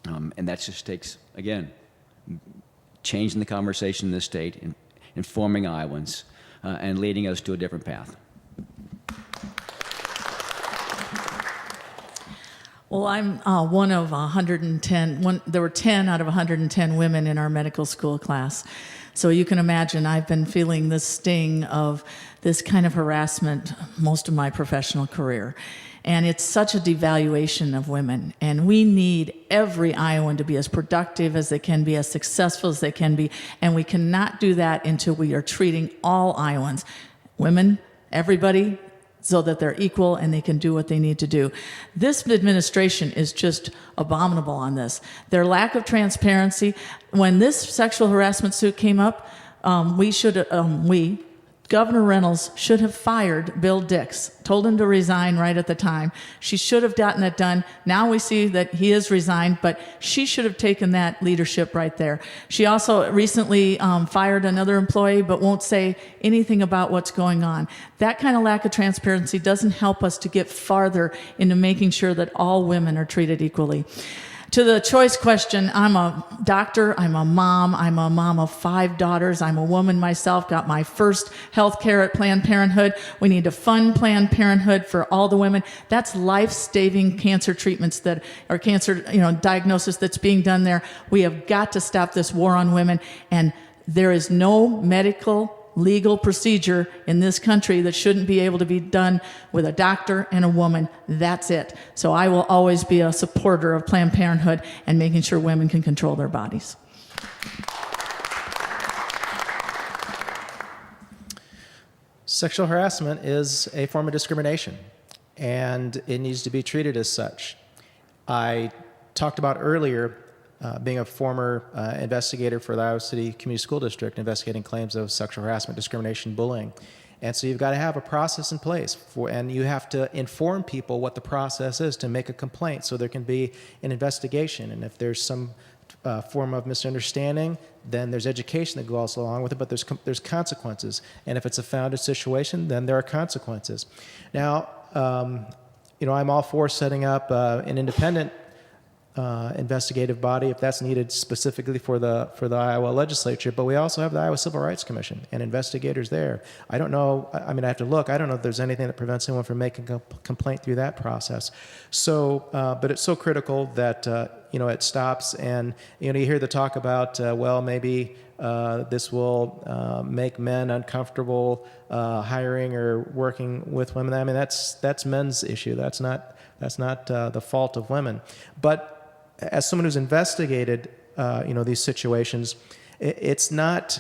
And that just takes, again, changing the conversation in this state, informing Iowans, and leading us to a different path. Well, I'm one of 110. There were 10 out of 110 women in our medical school class. So you can imagine I've been feeling the sting of this kind of harassment most of my professional career. And it's such a devaluation of women. And we need every Iowan to be as productive as they can be, as successful as they can be. And we cannot do that until we are treating all Iowans, women, everybody, so that they're equal and they can do what they need to do. This administration is just abominable on this. Their lack of transparency. When this sexual harassment suit came up, Governor Reynolds should have fired Bill Dix, told him to resign right at the time. She should have gotten it done. Now we see that he has resigned, but she should have taken that leadership right there. She also recently fired another employee, but won't say anything about what's going on. That kind of lack of transparency doesn't help us to get farther into making sure that all women are treated equally. To the choice question, I'm a doctor, I'm a mom of 5 daughters, I'm a woman myself, got my first health care at Planned Parenthood. We need to fund Planned Parenthood for all the women. That's life-saving cancer treatments or cancer diagnosis that's being done there. We have got to stop this war on women, and there is no medical legal procedure in this country that shouldn't be able to be done with a doctor and a woman. That's it. So I will always be a supporter of Planned Parenthood and making sure women can control their bodies. Sexual harassment is a form of discrimination, and it needs to be treated as such. I talked about earlier being a former investigator for the Iowa City Community School District, investigating claims of sexual harassment, discrimination, bullying. And so you've got to have a process in place, and you have to inform people what the process is to make a complaint so there can be an investigation. And if there's some form of misunderstanding, then there's education that goes along with it, but there's consequences. And if it's a founded situation, then there are consequences. Now, I'm all for setting up an independent investigative body if that's needed specifically for the Iowa legislature, but we also have the Iowa Civil Rights Commission and investigators there. I don't know, I have to look, I don't know if there's anything that prevents anyone from making a complaint through that process. So, but it's so critical that, it stops, and, you hear the talk about, maybe this will make men uncomfortable hiring or working with women. That's men's issue. That's not the fault of women. But as someone who's investigated, these situations, it's not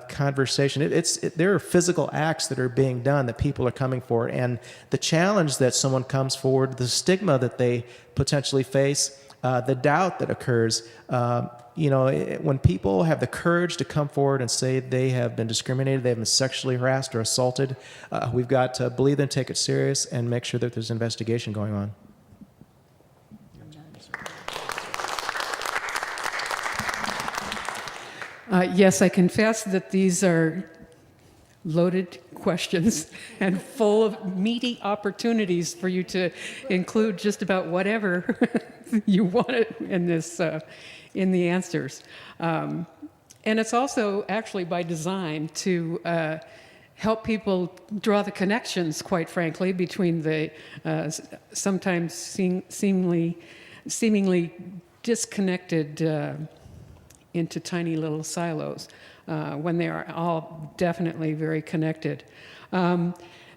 conversation. There are physical acts that are being done that people are coming for, and the challenge that someone comes forward, the stigma that they potentially face, the doubt that occurs. When people have the courage to come forward and say they have been discriminated, they have been sexually harassed or assaulted, we've got to believe them, take it serious, and make sure that there's investigation going on. Yes, I confess that these are loaded questions and full of meaty opportunities for you to include just about whatever you want in this, in the answers. And it's also actually by design to help people draw the connections, quite frankly, between the sometimes seemingly disconnected into tiny little silos when they are all definitely very connected.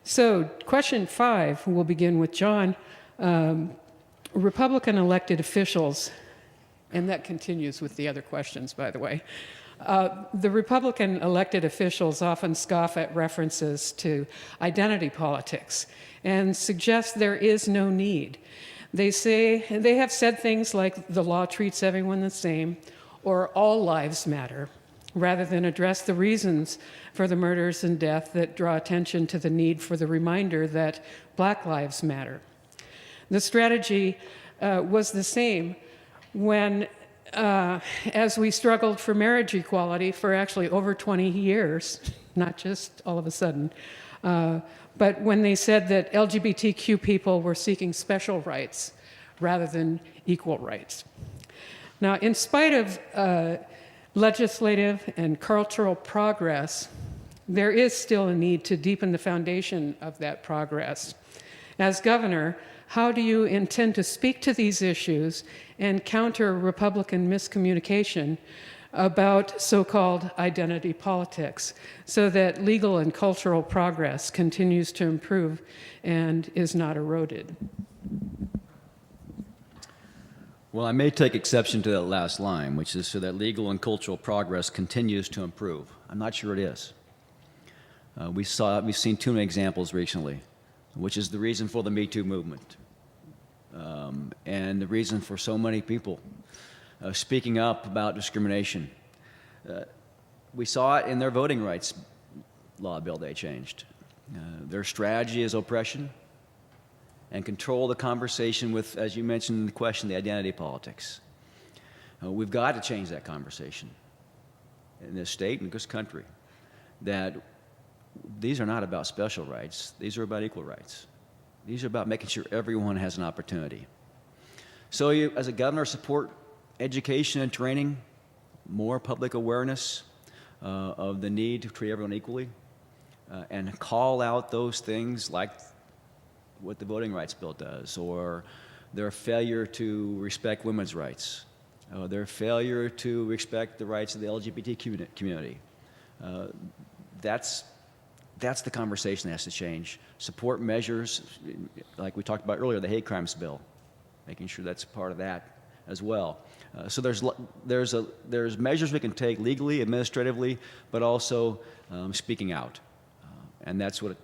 So question 5, we'll begin with John. Republican elected officials, and that continues with the other questions, by the way. The Republican elected officials often scoff at references to identity politics and suggest there is no need. They have said things like the law treats everyone the same, or all lives matter, rather than address the reasons for the murders and death that draw attention to the need for the reminder that Black lives matter. The strategy was the same when, as we struggled for marriage equality for actually over 20 years, not just all of a sudden, but when they said that LGBTQ people were seeking special rights rather than equal rights. Now, in spite of legislative and cultural progress, there is still a need to deepen the foundation of that progress. As governor, how do you intend to speak to these issues and counter Republican miscommunication about so-called identity politics so that legal and cultural progress continues to improve and is not eroded? Well, I may take exception to that last line, which is so that legal and cultural progress continues to improve. I'm not sure it is. We've seen too many examples recently, which is the reason for the Me Too movement, and the reason for so many people speaking up about discrimination. We saw it in their voting rights law bill they changed. Their strategy is oppression and control the conversation with, as you mentioned in the question, the identity politics. We've got to change that conversation in this state and this country, that these are not about special rights, these are about equal rights. These are about making sure everyone has an opportunity. So you, as a governor, support education and training, more public awareness of the need to treat everyone equally, and call out those things like what the voting rights bill does, or their failure to respect women's rights, their failure to respect the rights of the LGBTQ community. That's the conversation that has to change. Support measures, like we talked about earlier, the hate crimes bill, making sure that's part of that as well. So there's measures we can take legally, administratively, but also speaking out, and that's what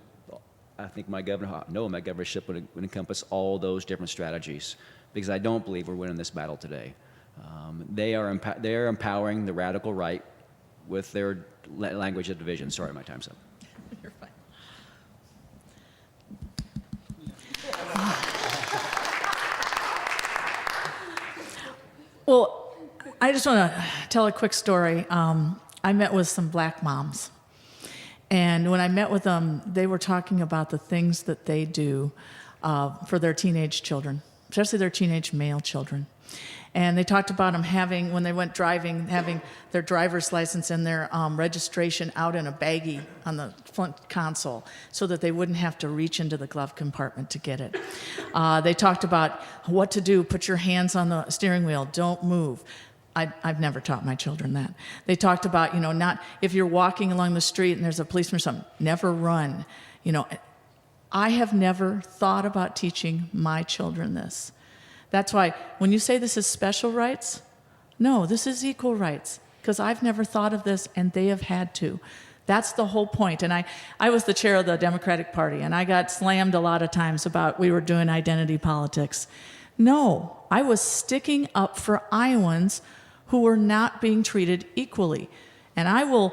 I think my governorship would encompass all those different strategies, because I don't believe we're winning this battle today. They are empowering the radical right with their language of division. Sorry, my time's up. You're fine. Well, I just want to tell a quick story. I met with some black moms. And when I met with them, they were talking about the things that they do for their teenage children, especially their teenage male children. And they talked about them having, when they went driving, having their driver's license and their registration out in a baggie on the front console so that they wouldn't have to reach into the glove compartment to get it. They talked about what to do, put your hands on the steering wheel, don't move. I've never taught my children that. They talked about, not if you're walking along the street and there's a policeman or something, never run. I have never thought about teaching my children this. That's why when you say this is special rights, no, this is equal rights, because I've never thought of this and they have had to. That's the whole point. And I was the chair of the Democratic Party, and I got slammed a lot of times about we were doing identity politics. No, I was sticking up for Iowans who were not being treated equally. And I will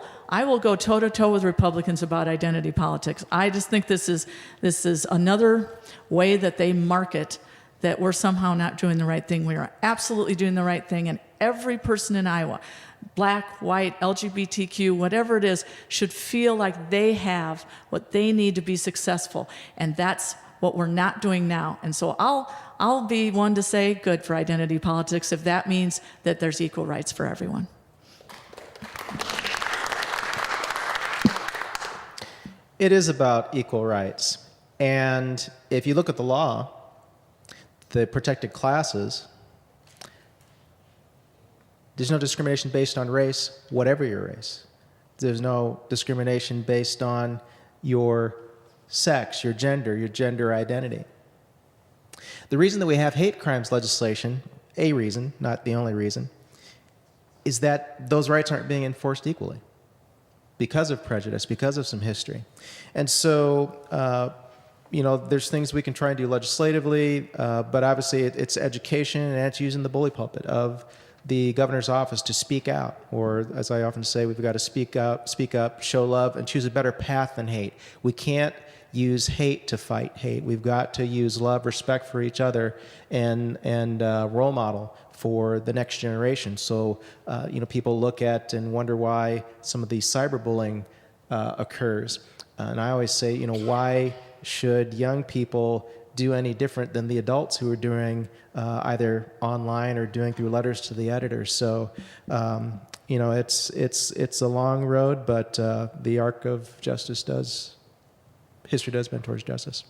go toe-to-toe with Republicans about identity politics. I just think this is another way that they market that we're somehow not doing the right thing. We are absolutely doing the right thing, and every person in Iowa, black, white, LGBTQ, whatever it is, should feel like they have what they need to be successful. And that's what we're not doing now. And so I'll be one to say good for identity politics if that means that there's equal rights for everyone. It is about equal rights. And if you look at the law, the protected classes, there's no discrimination based on race, whatever your race. There's no discrimination based on your sex, your gender identity. The reason that we have hate crimes legislation, a reason, not the only reason, is that those rights aren't being enforced equally because of prejudice, because of some history. And so, there's things we can try and do legislatively, but obviously it's education, and it's using the bully pulpit of the governor's office to speak out, or as I often say, we've got to speak up, show love, and choose a better path than hate. We can't use hate to fight hate. We've got to use love, respect for each other, and role model for the next generation. So, people look at and wonder why some of the cyberbullying occurs. And I always say, why should young people do any different than the adults who are doing either online or doing through letters to the editors? So, it's a long road, but the arc of history does bend towards justice.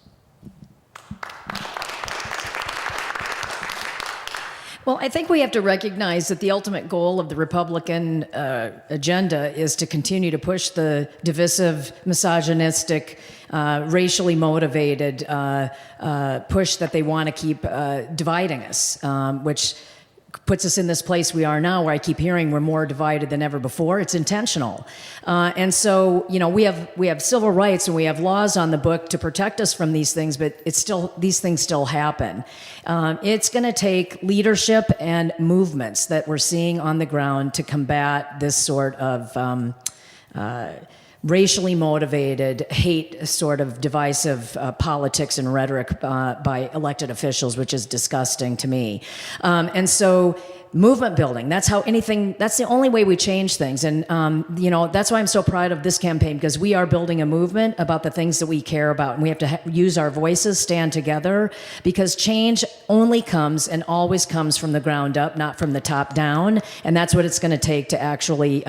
Well, I think we have to recognize that the ultimate goal of the Republican agenda is to continue to push the divisive, misogynistic, racially motivated push that they want to keep dividing us, which puts us in this place we are now, where I keep hearing we're more divided than ever before. It's intentional. And so, we have civil rights and we have laws on the book to protect us from these things, but these things still happen. It's going to take leadership and movements that we're seeing on the ground to combat this sort of racially motivated, hate sort of divisive politics and rhetoric by elected officials, which is disgusting to me. And so movement building, that's the only way we change things. And, that's why I'm so proud of this campaign, because we are building a movement about the things that we care about. And we have to use our voices, stand together, because change only comes and always comes from the ground up, not from the top down. And that's what it's going to take to actually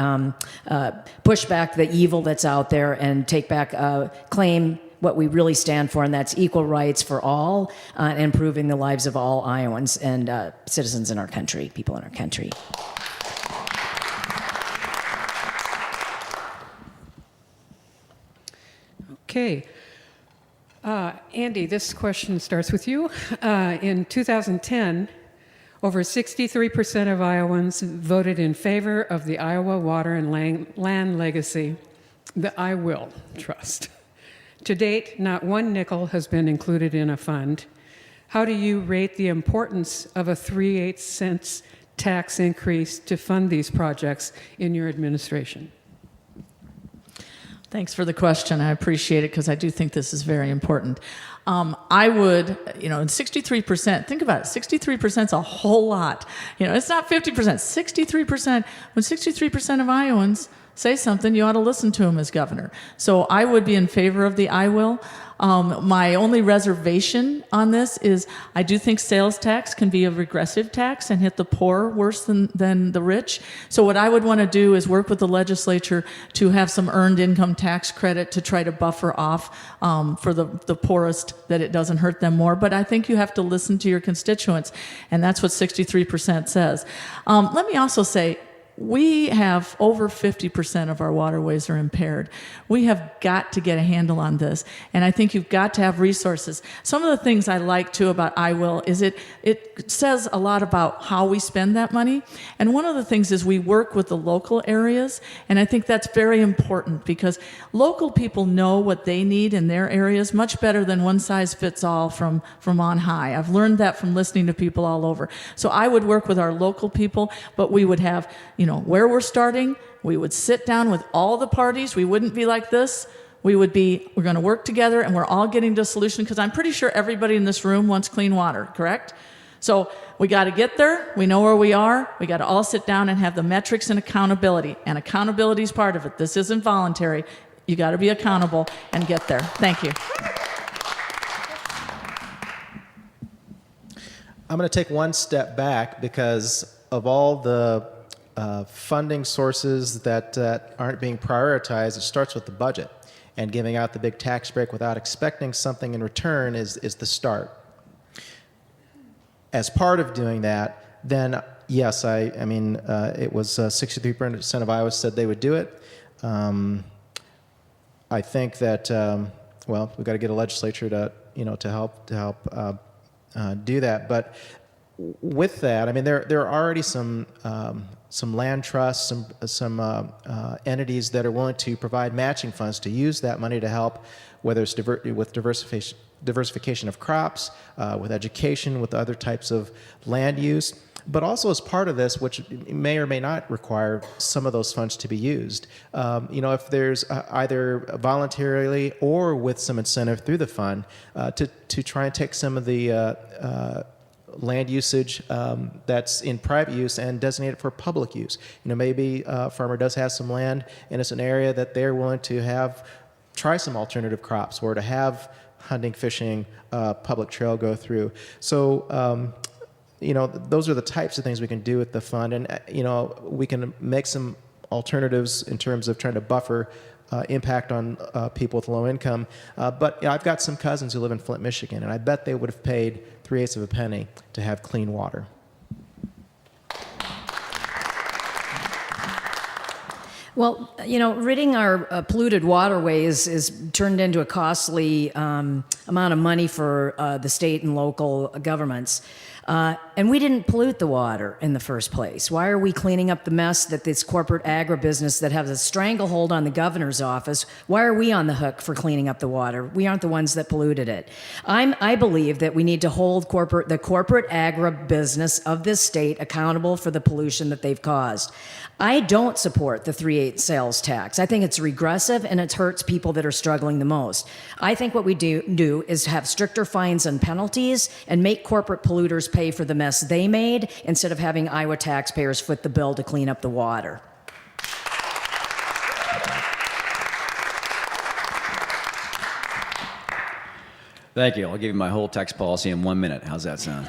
push back the evil that's out there and take back, claim what we really stand for, and that's equal rights for all, and improving the lives of all Iowans and citizens in our country, people in our country. Okay. Andy, this question starts with you. In 2010, over 63% of Iowans voted in favor of the Iowa Water and Land Legacy, the I Will Trust. To date, not one nickel has been included in a fund. How do you rate the importance of a 3/8 cents tax increase to fund these projects in your administration? Thanks for the question. I appreciate it because I do think this is very important. I would, 63%, think about it, 63% is a whole lot. It's not 50%, 63%. When 63% of Iowans say something, you ought to listen to him as governor. So I would be in favor of the I Will. My only reservation on this is I do think sales tax can be a regressive tax and hit the poor worse than the rich. So what I would want to do is work with the legislature to have some earned income tax credit to try to buffer off for the poorest, that it doesn't hurt them more. But I think you have to listen to your constituents, and that's what 63% says. Let me also say, we have over 50% of our waterways are impaired. We have got to get a handle on this, and I think you've got to have resources. Some of the things I like too about I Will is it says a lot about how we spend that money, and one of the things is we work with the local areas, and I think that's very important because local people know what they need in their areas much better than one size fits all from on high. I've learned that from listening to people all over. So I would work with our local people, but we would have, where we're starting, we would sit down with all the parties. We wouldn't be like this. We're going to work together and we're all getting to a solution because I'm pretty sure everybody in this room wants clean water, correct? So we got to get there. We know where we are. We got to all sit down and have the metrics and accountability. And accountability is part of it. This isn't voluntary. You got to be accountable and get there. Thank you. I'm going to take one step back because of all the funding sources that aren't being prioritized. It starts with the budget, and giving out the big tax break without expecting something in return is the start. As part of doing that, then yes, it was 63% of Iowa said they would do it. I think that we've got to get a legislature to help do that. But with that, there are already some land trusts, some entities that are willing to provide matching funds to use that money to help, whether it's with diversification of crops, with education, with other types of land use, but also as part of this, which may or may not require some of those funds to be used. If there's either voluntarily or with some incentive through the fund to try and take some of the land usage that's in private use and designate it for public use. Maybe a farmer does have some land and it's an area that they're willing to try some alternative crops or to have hunting, fishing, public trail go through. So, those are the types of things we can do with the fund. And, we can make some alternatives in terms of trying to buffer impact on people with low income. But I've got some cousins who live in Flint, Michigan, and I bet they would have paid 3/8 of a penny to have clean water. Well, ridding our polluted waterways is turned into a costly amount of money for the state and local governments. And we didn't pollute the water in the first place. Why are we cleaning up the mess that this corporate agribusiness that has a stranglehold on the governor's office, why are we on the hook for cleaning up the water? We aren't the ones that polluted it. I believe that we need to hold the corporate agribusiness of this state accountable for the pollution that they've caused. I don't support the 3/8 sales tax. I think it's regressive and it hurts people that are struggling the most. I think what we do is have stricter fines and penalties and make corporate polluters pay for the mess they made instead of having Iowa taxpayers foot the bill to clean up the water. Thank you. I'll give you my whole tax policy in 1 minute. How's that sound?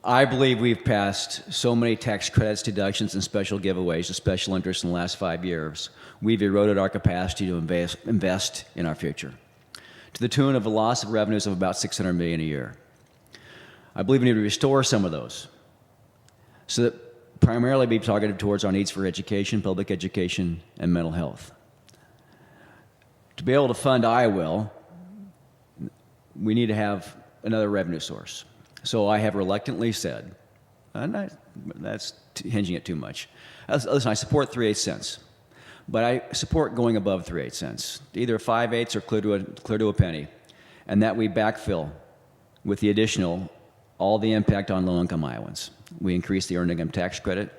I believe we've passed so many tax credits, deductions, and special giveaways to special interests in the last 5 years. We've eroded our capacity to invest in our future, to the tune of a loss of revenues of about $600 million a year. I believe we need to restore some of those, so that primarily be targeted towards our needs for education, public education, and mental health. To be able to fund IWIL, we need to have another revenue source. So I have reluctantly said, and that's hinging it too much. Listen, I support 3/8 cents, but I support going above 3/8 cents, either 5/8 or clear to a penny, and that we backfill with the additional all the impact on low-income Iowans. We increase the earned income tax credit.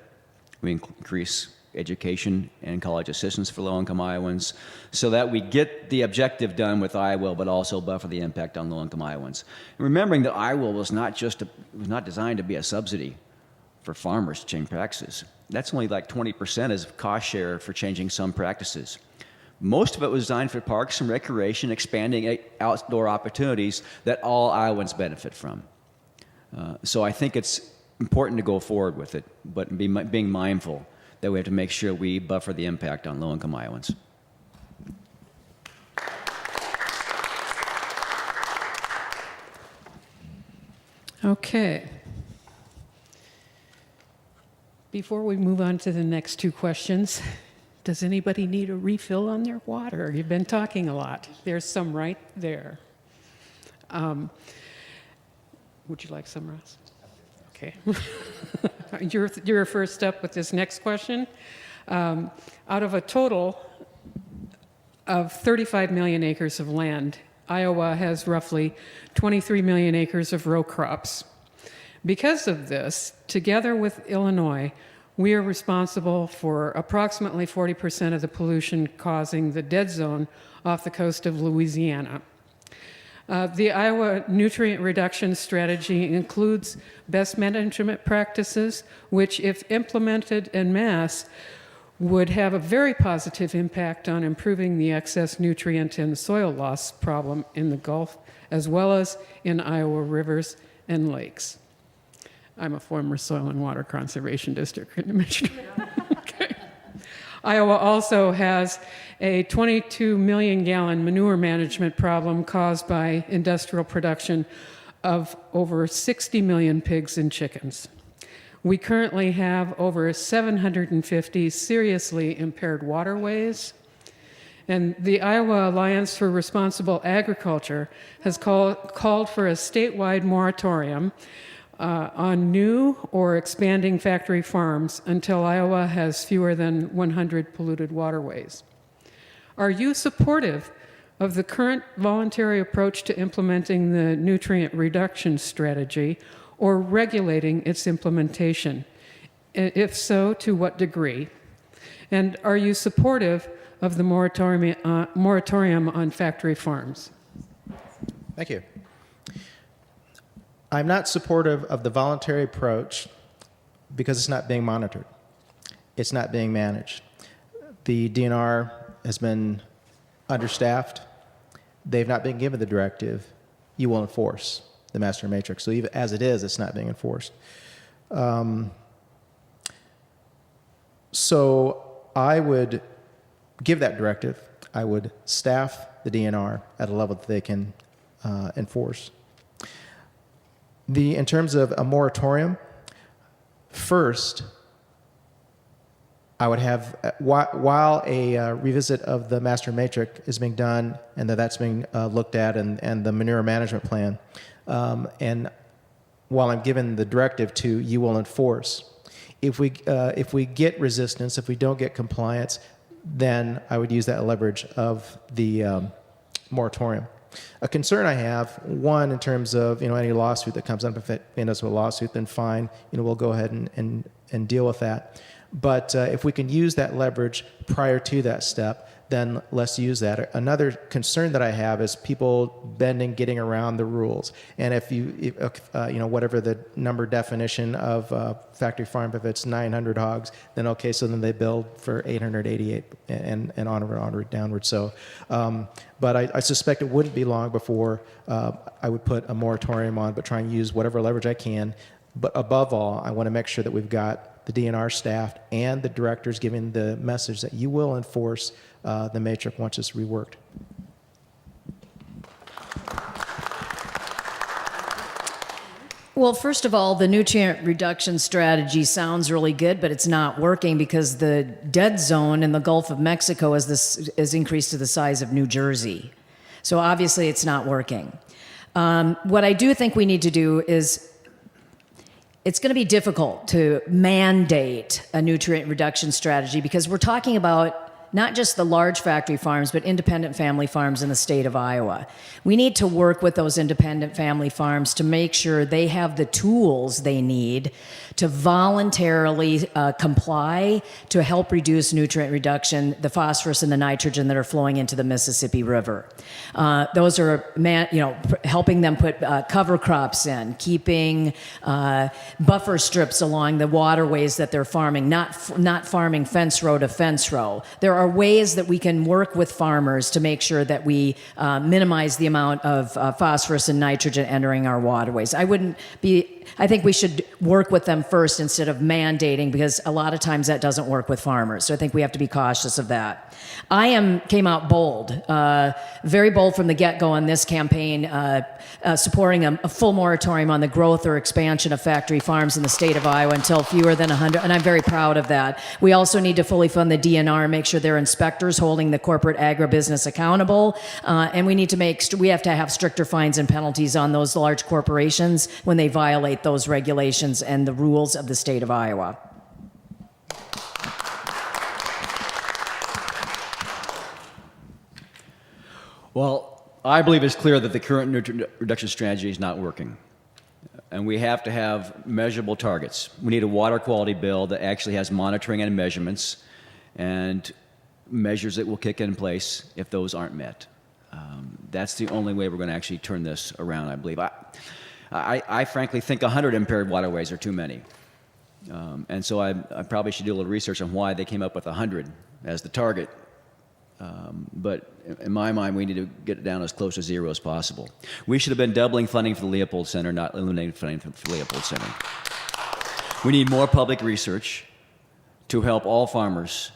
We increase education and college assistance for low-income Iowans so that we get the objective done with IWIL, but also buffer the impact on low-income Iowans. And remembering that IWIL was not designed to be a subsidy for farmers to change practices. That's only like 20% as cost share for changing some practices. Most of it was designed for parks and recreation, expanding outdoor opportunities that all Iowans benefit from. So I think it's important to go forward with it, but being mindful that we have to make sure we buffer the impact on low-income Iowans. Okay. Before we move on to the next two questions, does anybody need a refill on their water? You've been talking a lot. There's some right there. Would you like some, Ross? Okay. You're first up with this next question. Out of a total of 35 million acres of land, Iowa has roughly 23 million acres of row crops. Because of this, together with Illinois, we are responsible for approximately 40% of the pollution causing the dead zone off the coast of Louisiana. The Iowa nutrient reduction strategy includes best management practices, which, if implemented en masse, would have a very positive impact on improving the excess nutrient and soil loss problem in the Gulf, as well as in Iowa rivers and lakes. I'm a former soil and water conservation district commissioner. Okay. Iowa also has a 22 million gallon manure management problem caused by industrial production of over 60 million pigs and chickens. We currently have over 750 seriously impaired waterways, and the Iowa Alliance for Responsible Agriculture has called for a statewide moratorium on new or expanding factory farms until Iowa has fewer than 100 polluted waterways. Are you supportive of the current voluntary approach to implementing the nutrient reduction strategy or regulating its implementation? If so, to what degree? And are you supportive of the moratorium on factory farms? Thank you. I'm not supportive of the voluntary approach because it's not being monitored. It's not being managed. The DNR has been understaffed. They've not been given the directive, you will enforce the master matrix. So even as it is, it's not being enforced. So I would give that directive. I would staff the DNR at a level that they can enforce. In terms of a moratorium, first, I would have, while a revisit of the master matrix is being done and that's being looked at and the manure management plan, and while I'm given the directive to you will enforce, if we get resistance, if we don't get compliance, then I would use that leverage of the moratorium. A concern I have, one, in terms of any lawsuit that comes up, if it ends up with a lawsuit, then fine, we'll go ahead and deal with that. But if we can use that leverage prior to that step, then let's use that. Another concern that I have is people getting around the rules. And if whatever the number definition of factory farm, if it's 900 hogs, then okay, so then they build for 888 and onward, downward. So, but I suspect it wouldn't be long before I would put a moratorium on, but try and use whatever leverage I can. But above all, I want to make sure that we've got the DNR staff and the directors giving the message that you will enforce the matrix once it's reworked. Well, first of all, the nutrient reduction strategy sounds really good, but it's not working because the dead zone in the Gulf of Mexico is increased to the size of New Jersey. So obviously it's not working. What I do think we need to do is, it's going to be difficult to mandate a nutrient reduction strategy because we're talking about not just the large factory farms, but independent family farms in the state of Iowa. We need to work with those independent family farms to make sure they have the tools they need to voluntarily comply to help reduce nutrient reduction, the phosphorus and the nitrogen that are flowing into the Mississippi River. Those are, helping them put cover crops in, keeping buffer strips along the waterways that they're farming, not farming fence row to fence row. There are ways that we can work with farmers to make sure that we minimize the amount of phosphorus and nitrogen entering our waterways. I think we should work with them first instead of mandating, because a lot of times that doesn't work with farmers. So I think we have to be cautious of that. Came out bold, very bold from the get-go on this campaign, supporting a full moratorium on the growth or expansion of factory farms in the state of Iowa until fewer than 100, and I'm very proud of that. We also need to fully fund the DNR and make sure there are inspectors holding the corporate agribusiness accountable, and we have to have stricter fines and penalties on those large corporations when they violate those regulations and the rules of the state of Iowa. Well, I believe it's clear that the current nutrient reduction strategy is not working. And we have to have measurable targets. We need a water quality bill that actually has monitoring and measurements and measures that will kick in place if those aren't met. That's the only way we're going to actually turn this around, I believe. I frankly think 100 impaired waterways are too many. And so I probably should do a little research on why they came up with 100 as the target. But in my mind, we need to get it down as close to zero as possible. We should have been doubling funding for the Leopold Center, not eliminating funding for the Leopold Center. We need more public research to help all farmers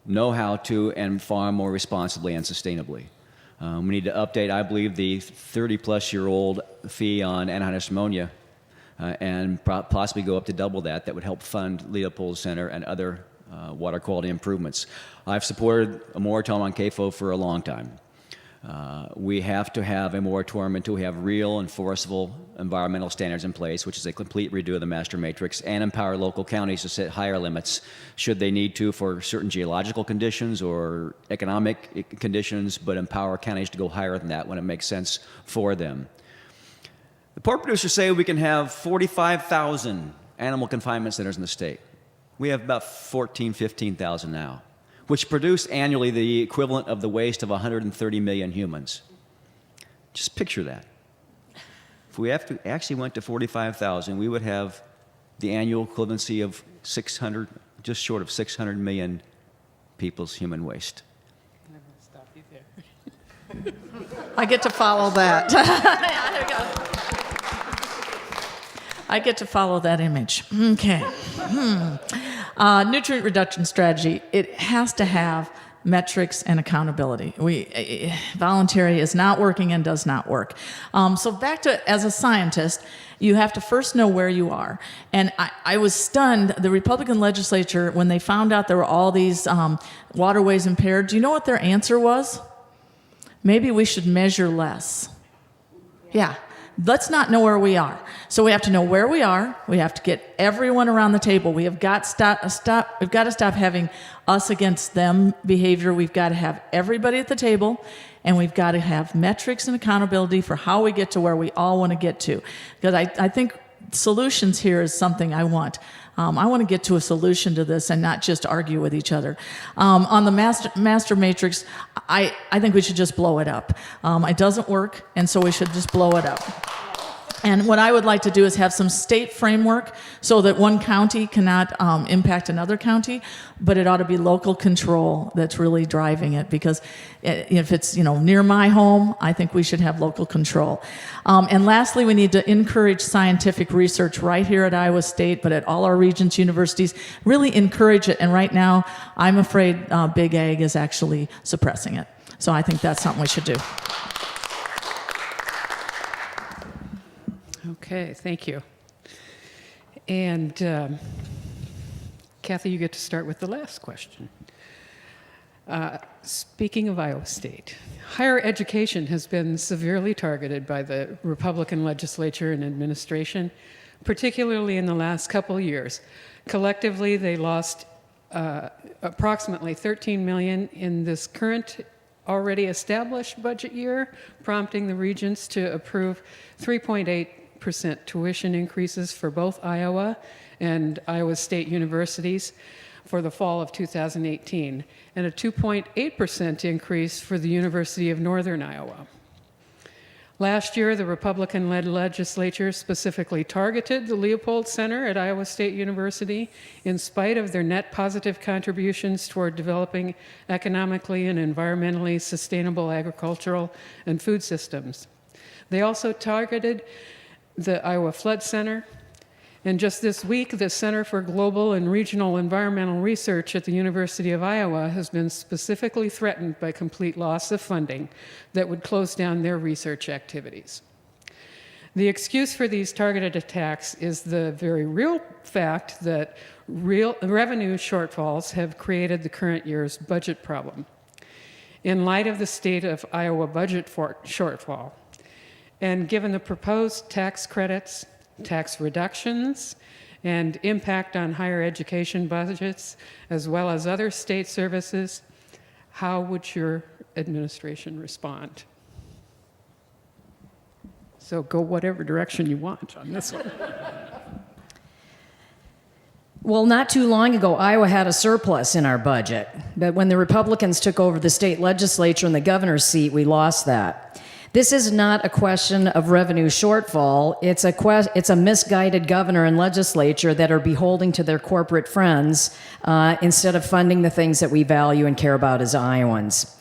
know how to and farm more responsibly and sustainably. We need to update, I believe, the 30-plus-year-old fee on anhydrous ammonia and possibly go up to double that. That would help fund Leopold Center and other water quality improvements. I've supported a moratorium on CAFO for a long time. We have to have a moratorium until we have real enforceable environmental standards in place, which is a complete redo of the master matrix, and empower local counties to set higher limits should they need to for certain geological conditions or economic conditions, but empower counties to go higher than that when it makes sense for them. The pork producers say we can have 45,000 animal confinement centers in the state. We have about 15,000 now, which produce annually the equivalent of the waste of 130 million humans. Just picture that. If we actually went to 45,000, we would have the annual equivalency of 600, just short of 600 million people's human waste. I'm going to stop you there. I get to follow that. I get to follow that image. Okay. Nutrient reduction strategy, it has to have metrics and accountability. Voluntary is not working and does not work. So back to, as a scientist, you have to first know where you are. And I was stunned, the Republican legislature, when they found out there were all these waterways impaired, do you know what their answer was? Maybe we should measure less. Yeah. Let's not know where we are. So we have to know where we are. We have to get everyone around the table. We have got we've got to stop having us against them behavior. We've got to have everybody at the table, and we've got to have metrics and accountability for how we get to where we all want to get to. Because I think solutions here is something I want. I want to get to a solution to this and not just argue with each other. On the master matrix, I think we should just blow it up. It doesn't work, and so we should just blow it up. And what I would like to do is have some state framework so that one county cannot impact another county, but it ought to be local control that's really driving it, because if it's near my home, I think we should have local control. And lastly, we need to encourage scientific research right here at Iowa State, but at all our regents, universities, really encourage it. And right now, I'm afraid Big Ag is actually suppressing it. So I think that's something we should do. Okay, thank you. And Kathy, you get to start with the last question. Speaking of Iowa State, higher education has been severely targeted by the Republican legislature and administration, particularly in the last couple years. Collectively, they lost approximately $13 million in this current already established budget year, prompting the regents to approve 3.8% tuition increases for both Iowa and Iowa State universities for the fall of 2018, and a 2.8% increase for the University of Northern Iowa. Last year, the Republican-led legislature specifically targeted the Leopold Center at Iowa State University in spite of their net positive contributions toward developing economically and environmentally sustainable agricultural and food systems. They also targeted the Iowa Flood Center, and just this week, the Center for Global and Regional Environmental Research at the University of Iowa has been specifically threatened by complete loss of funding that would close down their research activities. The excuse for these targeted attacks is the very real fact that revenue shortfalls have created the current year's budget problem. In light of the state of Iowa budget shortfall, and given the proposed tax credits, tax reductions, and impact on higher education budgets, as well as other state services, how would your administration respond? So go whatever direction you want on this one. Well, not too long ago, Iowa had a surplus in our budget. But when the Republicans took over the state legislature and the governor's seat, we lost that. This is not a question of revenue shortfall. It's a misguided governor and legislature that are beholden to their corporate friends instead of funding the things that we value and care about as Iowans.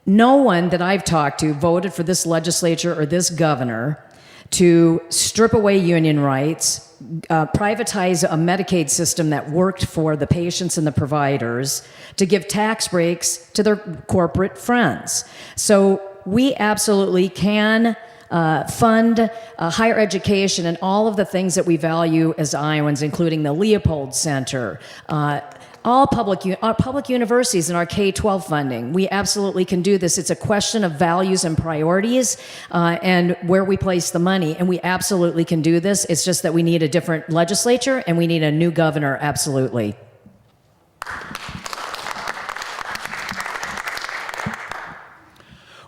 No one that I've talked to voted for this legislature or this governor to strip away union rights, privatize a Medicaid system that worked for the patients and the providers, to give tax breaks to their corporate friends. So we absolutely can fund higher education and all of the things that we value as Iowans, including the Leopold Center, all public universities and our K-12 funding. We absolutely can do this. It's a question of values and priorities and where we place the money, and we absolutely can do this. It's just that we need a different legislature and we need a new governor, absolutely.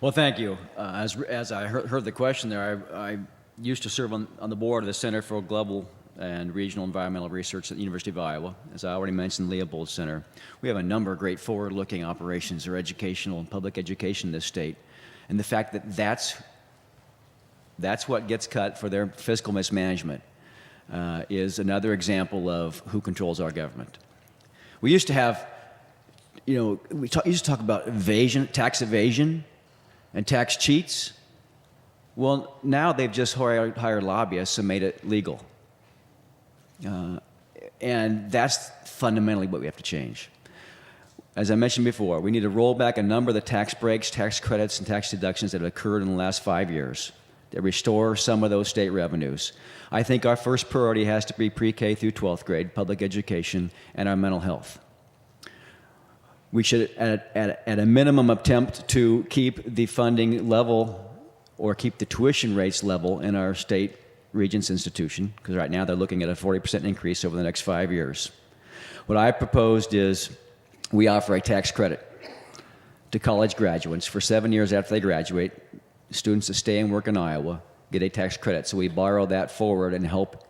Well, thank you. As I heard the question there, I used to serve on the board of the Center for Global and Regional Environmental Research at the University of Iowa. As I already mentioned, Leopold Center. We have a number of great forward-looking operations or educational and public education in this state. And the fact that that's what gets cut for their fiscal mismanagement is another example of who controls our government. We used to have, we used to talk about evasion, tax evasion, and tax cheats. Well, now they've just hired lobbyists and made it legal. And that's fundamentally what we have to change. As I mentioned before, we need to roll back a number of the tax breaks, tax credits, and tax deductions that have occurred in the last 5 years to restore some of those state revenues. I think our first priority has to be pre-K through 12th grade, public education, and our mental health. We should, at a minimum, attempt to keep the funding level or keep the tuition rates level in our state regents institution, because right now they're looking at a 40% increase over the next 5 years. What I proposed is we offer a tax credit to college graduates for 7 years after they graduate. Students that stay and work in Iowa get a tax credit. So we borrow that forward and help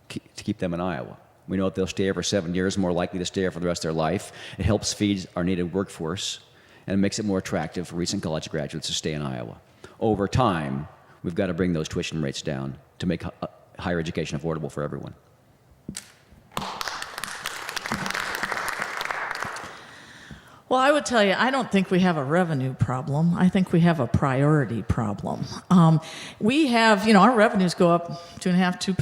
to keep them in Iowa. We know if they'll stay here for 7 years, more likely to stay here for the rest of their life. It helps feed our needed workforce, and it makes it more attractive for recent college graduates to stay in Iowa. Over time, we've got to bring those tuition rates down to make higher education affordable for everyone. Well, I would tell you, I don't think we have a revenue problem. I think we have a priority problem. We have, our revenues go up 2.5%,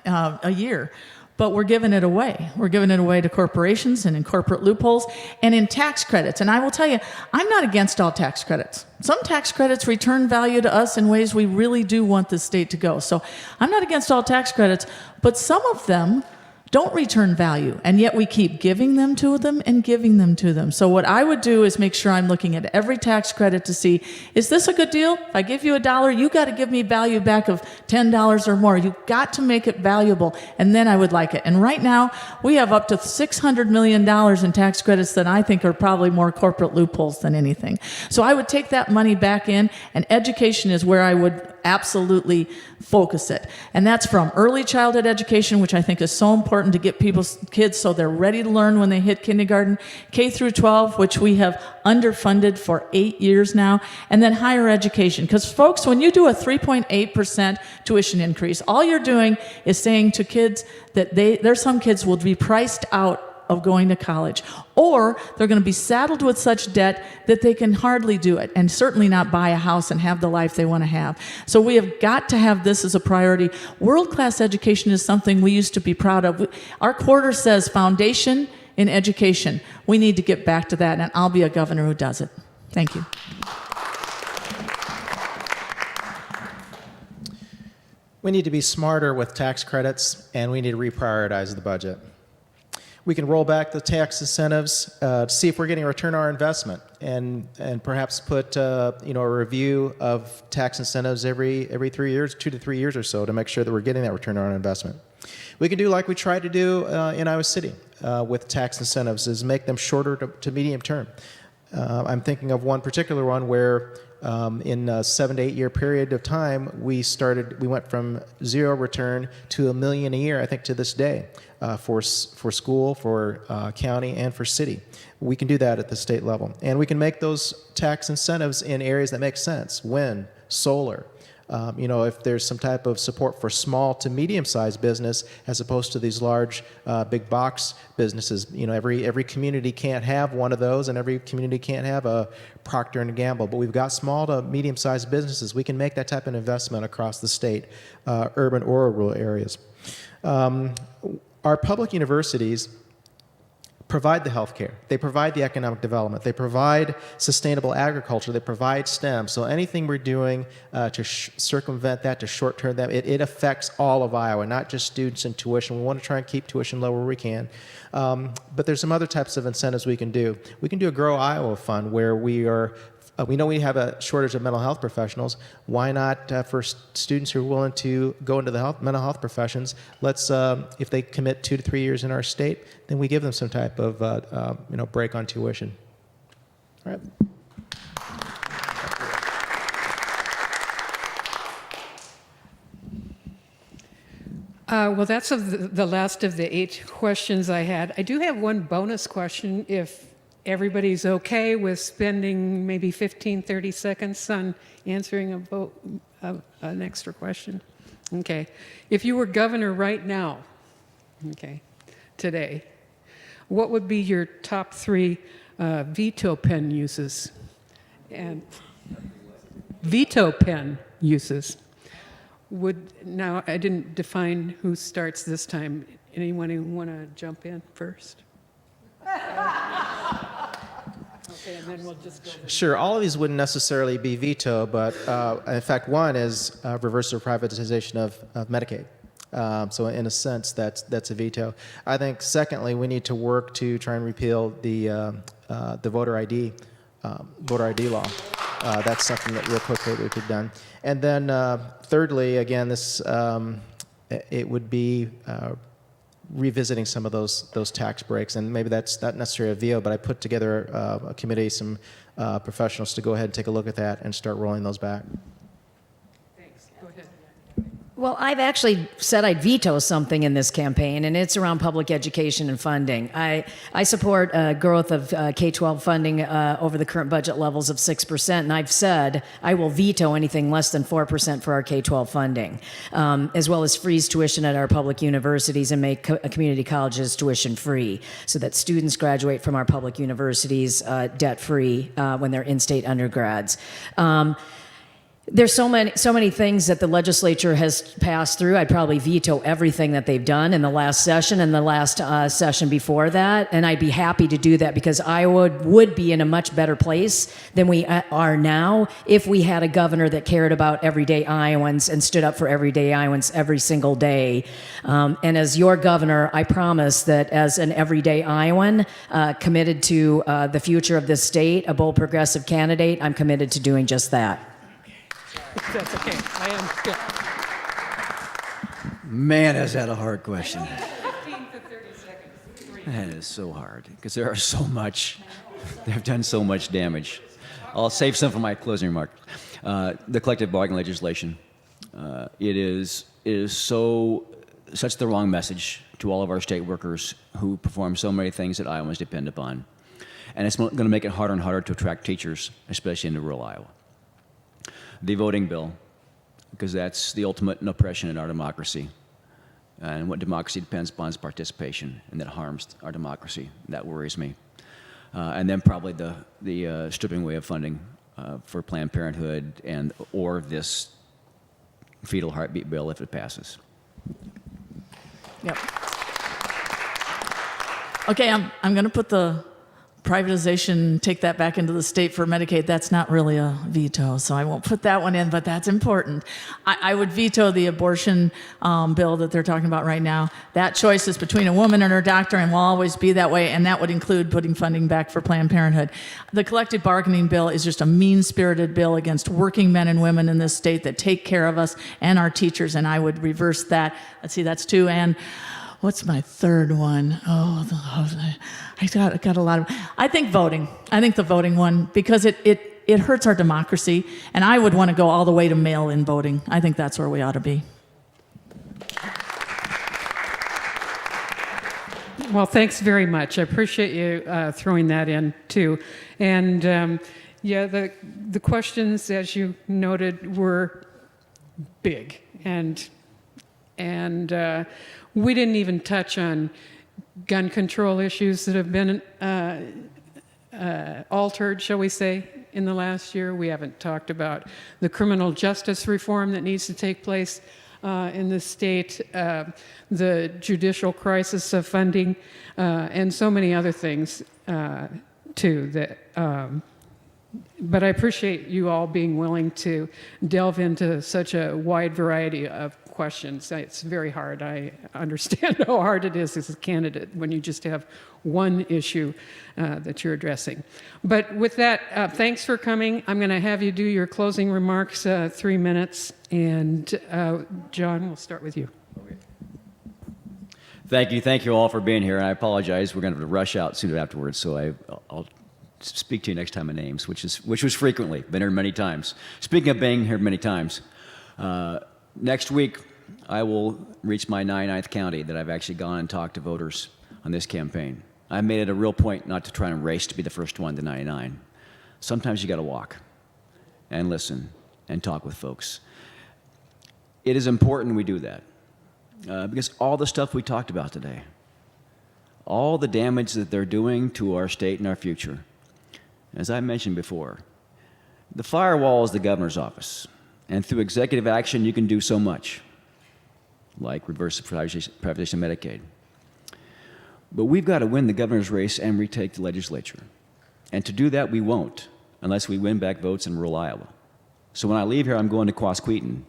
2% a year. but we're giving it away. We're giving it away to corporations and in corporate loopholes and in tax credits. And I will tell you, I'm not against all tax credits. Some tax credits return value to us in ways we really do want the state to go. So I'm not against all tax credits, but some of them don't return value, and yet we keep giving them to them and giving them to them. So what I would do is make sure I'm looking at every tax credit to see, is this a good deal? If I give you $1, you got to give me value back of $10 or more. You've got to make it valuable, and then I would like it. And right now, we have up to $600 million in tax credits that I think are probably more corporate loopholes than anything. So I would take that money back in, and education is where I would absolutely focus it. And that's from early childhood education, which I think is so important to get people's kids so they're ready to learn when they hit kindergarten, K through 12, which we have underfunded for 8 years now, and then higher education. Because folks, when you do a 3.8% tuition increase, all you're doing is saying to kids that there's some kids will be priced out of going to college, or they're going to be saddled with such debt that they can hardly do it, and certainly not buy a house and have the life they want to have. So we have got to have this as a priority. World-class education is something we used to be proud of. Our quarter says foundation in education. We need to get back to that, and I'll be a governor who does it. Thank you. We need to be smarter with tax credits, and we need to reprioritize the budget. We can roll back the tax incentives to see if we're getting a return on our investment, and perhaps put a review of tax incentives every 3 years, 2 to 3 years or so, to make sure that we're getting that return on our investment. We can do like we tried to do in Iowa City with tax incentives, is make them shorter to medium term. I'm thinking of one particular one where in a 7 to 8 year period of time, we went from zero return to $1 million a year, I think, to this day, for school, for county, and for city. We can do that at the state level. And we can make those tax incentives in areas that make sense: wind, solar. If there's some type of support for small to medium-sized business as opposed to these large, big box businesses. Every community can't have one of those, and every community can't have a Procter & Gamble. But we've got small to medium-sized businesses. We can make that type of investment across the state, urban or rural areas. Our public universities provide the healthcare, they provide the economic development, they provide sustainable agriculture, they provide STEM. So anything we're doing to circumvent that, to short-term that, it affects all of Iowa, not just students and tuition. We want to try and keep tuition low where we can. But there's some other types of incentives we can do. We can do a Grow Iowa Fund where we know we have a shortage of mental health professionals. Why not, for students who are willing to go into the mental health professions, if they commit 2 to 3 years in our state, then we give them some type of break on tuition. All right. Well, that's the last of the 8 questions I had. I do have one bonus question, if everybody's okay with spending maybe 15, 30 seconds on answering an extra question. Okay. If you were governor right now, today, what would be your top 3 veto pen uses? And veto pen uses. Now, I didn't define who starts this time. Anyone who want to jump in first? Okay, and then we'll just go. Sure. All of these wouldn't necessarily be veto, but in fact, one is reverse or privatization of Medicaid. So in a sense, that's a veto. I think, secondly, we need to work to try and repeal the voter ID law. That's something that real quickly we could done. And then thirdly, again, it would be revisiting some of those tax breaks, and maybe that's not necessarily a veto, but I put together a committee, some professionals to go ahead and take a look at that and start rolling those back. Thanks. Go ahead. Well, I've actually said I'd veto something in this campaign, and it's around public education and funding. I support growth of K-12 funding over the current budget levels of 6%, and I've said I will veto anything less than 4% for our K-12 funding, as well as freeze tuition at our public universities and make community colleges tuition-free so that students graduate from our public universities debt-free when they're in-state undergrads. There's so many things that the legislature has passed through. I'd probably veto everything that they've done in the last session and the last session before that, and I'd be happy to do that because Iowa would be in a much better place than we are now if we had a governor that cared about everyday Iowans and stood up for everyday Iowans every single day. And as your governor, I promise that as an everyday Iowan committed to the future of this state, a bold progressive candidate, I'm committed to doing just that. That's okay. I am good. Man, is that a hard question. 15 to 30 seconds. 3. That is so hard because there are so much. They've done so much damage. I'll save some for my closing remarks. The collective bargaining legislation. It is such the wrong message to all of our state workers who perform so many things that Iowans depend upon, and it's going to make it harder and harder to attract teachers, especially into rural Iowa. The voting bill, because that's the ultimate oppression in our democracy. And what democracy depends upon is participation, and that harms our democracy. That worries me. And then probably the stripping away of funding for Planned Parenthood or this fetal heartbeat bill if it passes. Yep. Okay, I'm going to put the privatization, take that back into the state for Medicaid. That's not really a veto, so I won't put that one in, but that's important. I would veto the abortion bill that they're talking about right now. That choice is between a woman and her doctor and will always be that way, and that would include putting funding back for Planned Parenthood. The collective bargaining bill is just a mean-spirited bill against working men and women in this state that take care of us and our teachers, and I would reverse that. Let's see, that's 2, and what's my third one? I got a lot of. I think voting. I think the voting one because it hurts our democracy, and I would want to go all the way to mail-in voting. I think that's where we ought to be. Well, thanks very much. I appreciate you throwing that in too. And yeah, the questions, as you noted, were big, and we didn't even touch on gun control issues that have been altered, shall we say, in the last year. We haven't talked about the criminal justice reform that needs to take place in the state, the judicial crisis of funding, and so many other things too. But I appreciate you all being willing to delve into such a wide variety of questions. It's very hard. I understand how hard it is as a candidate when you just have one issue that you're addressing. But with that, thanks for coming. I'm going to have you do your closing remarks, 3 minutes. And John, we'll start with you. Thank you all for being here. And I apologize. We're going to have to rush out soon afterwards, so I'll speak to you next time in names, which was frequently. Been here many times. Speaking of being here many times, next week I will reach my 99th county that I've actually gone and talked to voters on this campaign. I made it a real point not to try and race to be the first one to 99. Sometimes you got to walk and listen and talk with folks. It is important we do that because all the stuff we talked about today, all the damage that they're doing to our state and our future, as I mentioned before, the firewall is the governor's office. And through executive action, you can do so much, like reverse privatization of Medicaid. But we've got to win the governor's race and retake the legislature. And to do that, we won't, unless we win back votes in rural Iowa. So when I leave here, I'm going to Quasqueton.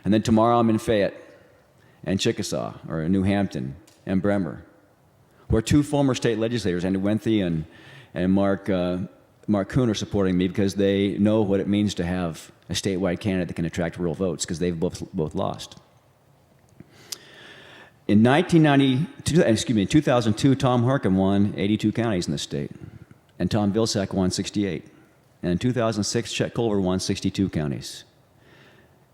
And then tomorrow, I'm in Fayette and Chickasaw, or New Hampton and Bremer, where 2 former state legislators, Andy Wenthe and Mark Kuhn, are supporting me because they know what it means to have a statewide candidate that can attract rural votes because they've both lost. In 2002, Tom Harkin won 82 counties in the state, and Tom Vilsack won 68. And in 2006, Chet Culver won 62 counties.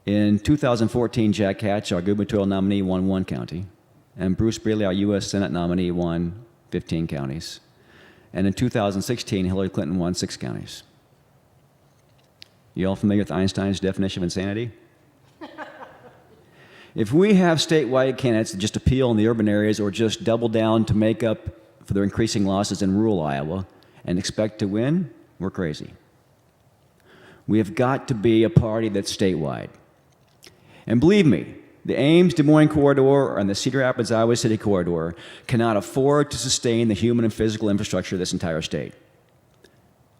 In 2014, Jack Hatch, our gubernatorial nominee, won 1 county, and Bruce Braley, our U.S. Senate nominee, won 15 counties. And in 2016, Hillary Clinton won 6 counties. You all familiar with Einstein's definition of insanity? If we have statewide candidates that just appeal in the urban areas or just double down to make up for their increasing losses in rural Iowa and expect to win, we're crazy. We have got to be a party that's statewide. And believe me, the Ames Des Moines corridor and the Cedar Rapids Iowa City corridor cannot afford to sustain the human and physical infrastructure of this entire state.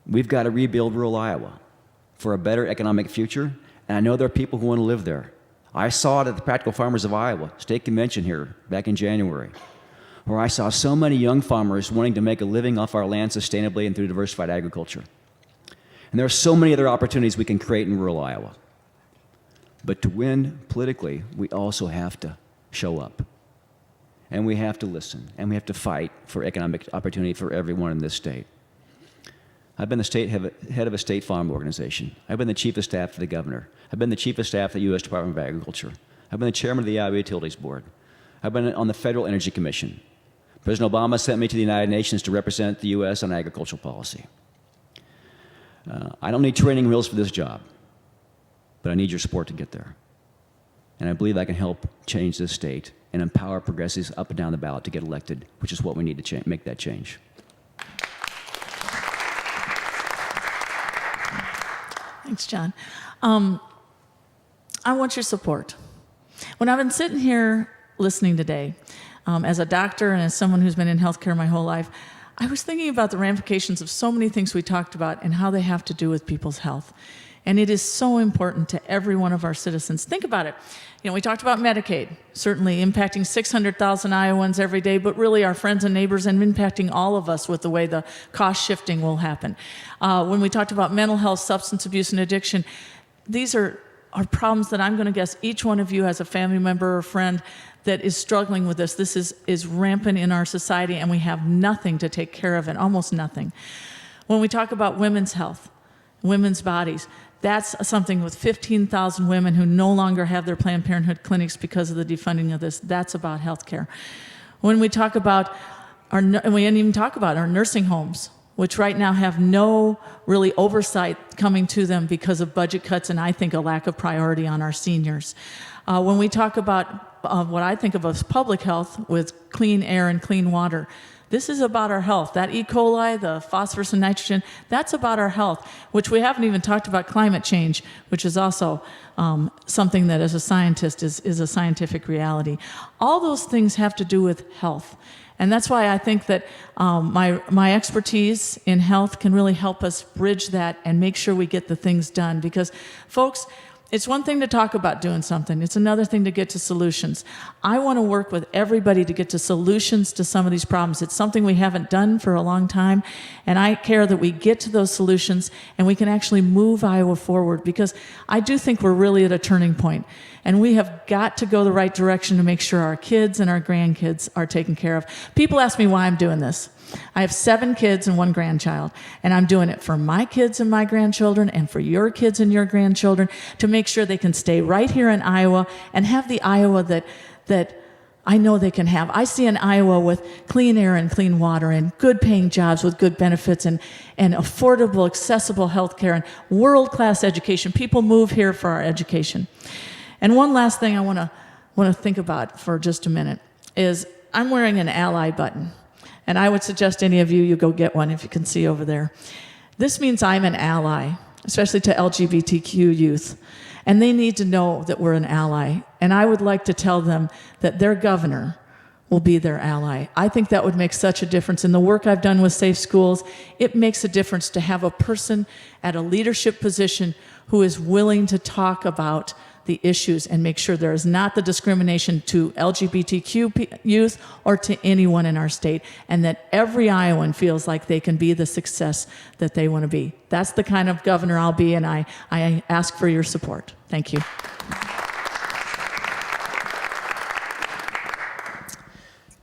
We've got to rebuild rural Iowa for a better economic future, and I know there are people who want to live there. I saw it at the Practical Farmers of Iowa state convention here back in January, where I saw so many young farmers wanting to make a living off our land sustainably and through diversified agriculture. And there are so many other opportunities we can create in rural Iowa. But to win politically, we also have to show up. And we have to listen. And we have to fight for economic opportunity for everyone in this state. I've been the head of a state farm organization. I've been the chief of staff to the governor. I've been the chief of staff to the U.S. Department of Agriculture. I've been the chairman of the Iowa Utilities Board. I've been on the Federal Energy Commission. President Obama sent me to the United Nations to represent the U.S. on agricultural policy. I don't need training wheels for this job, but I need your support to get there. And I believe I can help change this state and empower progressives up and down the ballot to get elected, which is what we need to make that change. Thanks, John. I want your support. When I've been sitting here listening today, as a doctor and as someone who's been in healthcare my whole life, I was thinking about the ramifications of so many things we talked about and how they have to do with people's health. And it is so important to every one of our citizens. Think about it. You know, we talked about Medicaid, certainly impacting 600,000 Iowans every day, but really our friends and neighbors and impacting all of us with the way the cost shifting will happen. When we talked about mental health, substance abuse, and addiction, these are problems that I'm going to guess each one of you has a family member or friend that is struggling with this. This is rampant in our society, and we have nothing to take care of it, almost nothing. When we talk about women's health, women's bodies, that's something with 15,000 women who no longer have their Planned Parenthood clinics because of the defunding of this. That's about health care. When we talk about and we didn't even talk about our nursing homes, which right now have no really oversight coming to them because of budget cuts and I think a lack of priority on our seniors. When we talk about what I think of as public health with clean air and clean water, this is about our health. That E. coli, the phosphorus and nitrogen, that's about our health, which we haven't even talked about climate change, which is also something that as a scientist is a scientific reality. All those things have to do with health. And that's why I think that my expertise in health can really help us bridge that and make sure we get the things done. Because, folks, it's one thing to talk about doing something. It's another thing to get to solutions. I want to work with everybody to get to solutions to some of these problems. It's something we haven't done for a long time, and I care that we get to those solutions and we can actually move Iowa forward, because I do think we're really at a turning point, and we have got to go the right direction to make sure our kids and our grandkids are taken care of. People ask me why I'm doing this. I have 7 kids and 1 grandchild, and I'm doing it for my kids and my grandchildren and for your kids and your grandchildren to make sure they can stay right here in Iowa and have the Iowa that I know they can have. I see an Iowa with clean air and clean water and good paying jobs with good benefits and affordable, accessible health care and world-class education. People move here for our education. And one last thing I want to think about for just a minute is I'm wearing an ally button. And I would suggest any of you go get one if you can see over there. This means I'm an ally, especially to LGBTQ youth. And they need to know that we're an ally. And I would like to tell them that their governor will be their ally. I think that would make such a difference. In the work I've done with Safe Schools, it makes a difference to have a person at a leadership position who is willing to talk about the issues and make sure there is not the discrimination to LGBTQ youth or to anyone in our state, and that every Iowan feels like they can be the success that they want to be. That's the kind of governor I'll be, and I ask for your support. Thank you.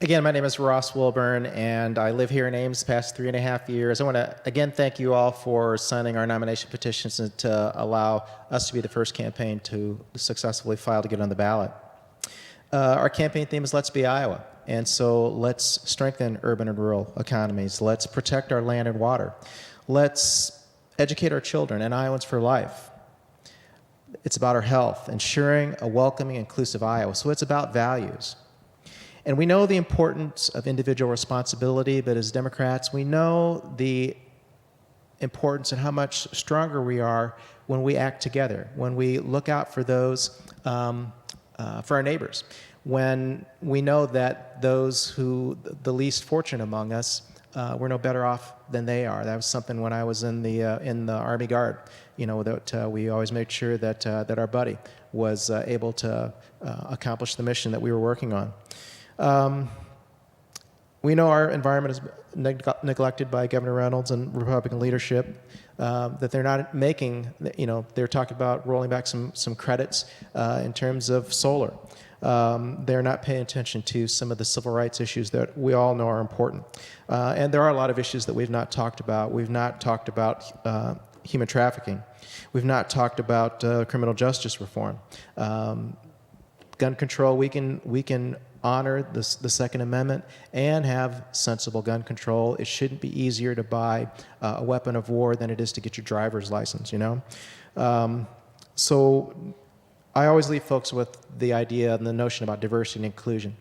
Again, my name is Ross Wilburn, and I live here in Ames the past 3.5 years. I want to again thank you all for signing our nomination petitions and to allow us to be the first campaign to successfully file to get on the ballot. Our campaign theme is Let's Be Iowa, and so let's strengthen urban and rural economies. Let's protect our land and water. Let's educate our children and Iowans for life. It's about our health, ensuring a welcoming, inclusive Iowa. So it's about values. And we know the importance of individual responsibility, but as Democrats, we know the importance and how much stronger we are when we act together, when we look out for those, for our neighbors, when we know that those who, the least fortunate among us, we're no better off than they are. That was something when I was in the Army Guard, that we always made sure that our buddy was able to accomplish the mission that we were working on. We know our environment is neglected by Governor Reynolds and Republican leadership, that they're not making, they're talking about rolling back some credits in terms of solar. They're not paying attention to some of the civil rights issues that we all know are important. And there are a lot of issues that we've not talked about. We've not talked about human trafficking. We've not talked about criminal justice reform. Gun control, we can honor the Second Amendment and have sensible gun control. It shouldn't be easier to buy a weapon of war than it is to get your driver's license, So I always leave folks with the idea and the notion about diversity and inclusion,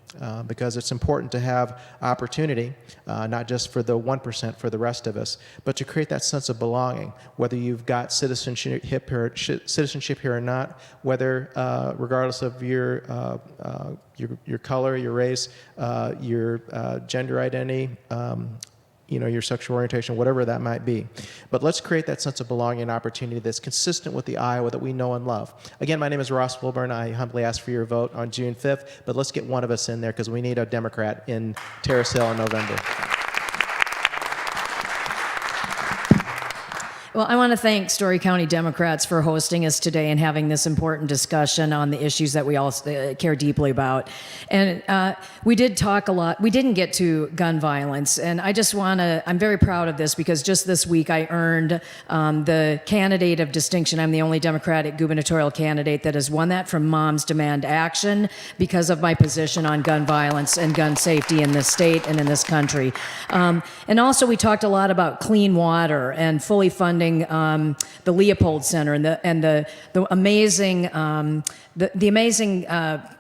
because it's important to have opportunity, not just for the 1%, for the rest of us, but to create that sense of belonging, whether you've got citizenship here or not, whether regardless of your color, your race, your gender identity, your sexual orientation, whatever that might be. But let's create that sense of belonging and opportunity that's consistent with the Iowa that we know and love. Again, my name is Ross Wilburn. I humbly ask for your vote on June 5th, but let's get one of us in there because we need a Democrat in Terrace Hill in November. Well, I want to thank Story County Democrats for hosting us today and having this important discussion on the issues that we all care deeply about. And we did talk a lot. We didn't get to gun violence. And I just want to, I'm very proud of this because just this week I earned the candidate of distinction. I'm the only Democratic gubernatorial candidate that has won that from Moms Demand Action because of my position on gun violence and gun safety in this state and in this country. And also we talked a lot about clean water and fully funding the Leopold Center and the amazing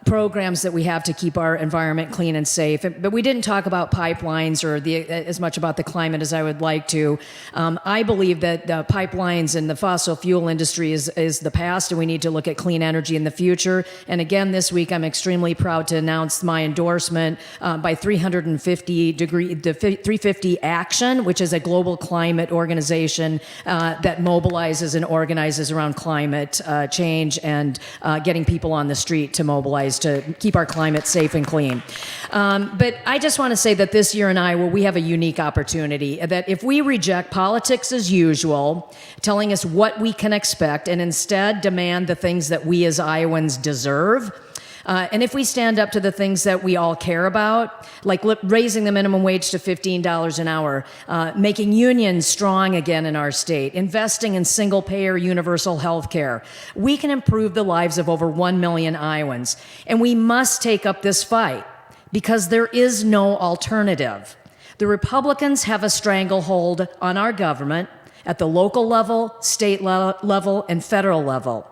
programs that we have to keep our environment clean and safe. But we didn't talk about pipelines or as much about the climate as I would like to. I believe that pipelines and the fossil fuel industry is the past, and we need to look at clean energy in the future. And again, this week, I'm extremely proud to announce my endorsement by 350 Action, which is a global climate organization that mobilizes and organizes around climate change and getting people on the street to mobilize to keep our climate safe and clean. But I just want to say that this year in Iowa, we have a unique opportunity that if we reject politics as usual, telling us what we can expect, and instead demand the things that we as Iowans deserve, and if we stand up to the things that we all care about, like raising the minimum wage to $15 an hour, making unions strong again in our state, investing in single-payer universal health care, we can improve the lives of over 1 million Iowans. And we must take up this fight because there is no alternative. The Republicans have a stranglehold on our government at the local level, state level, and federal level.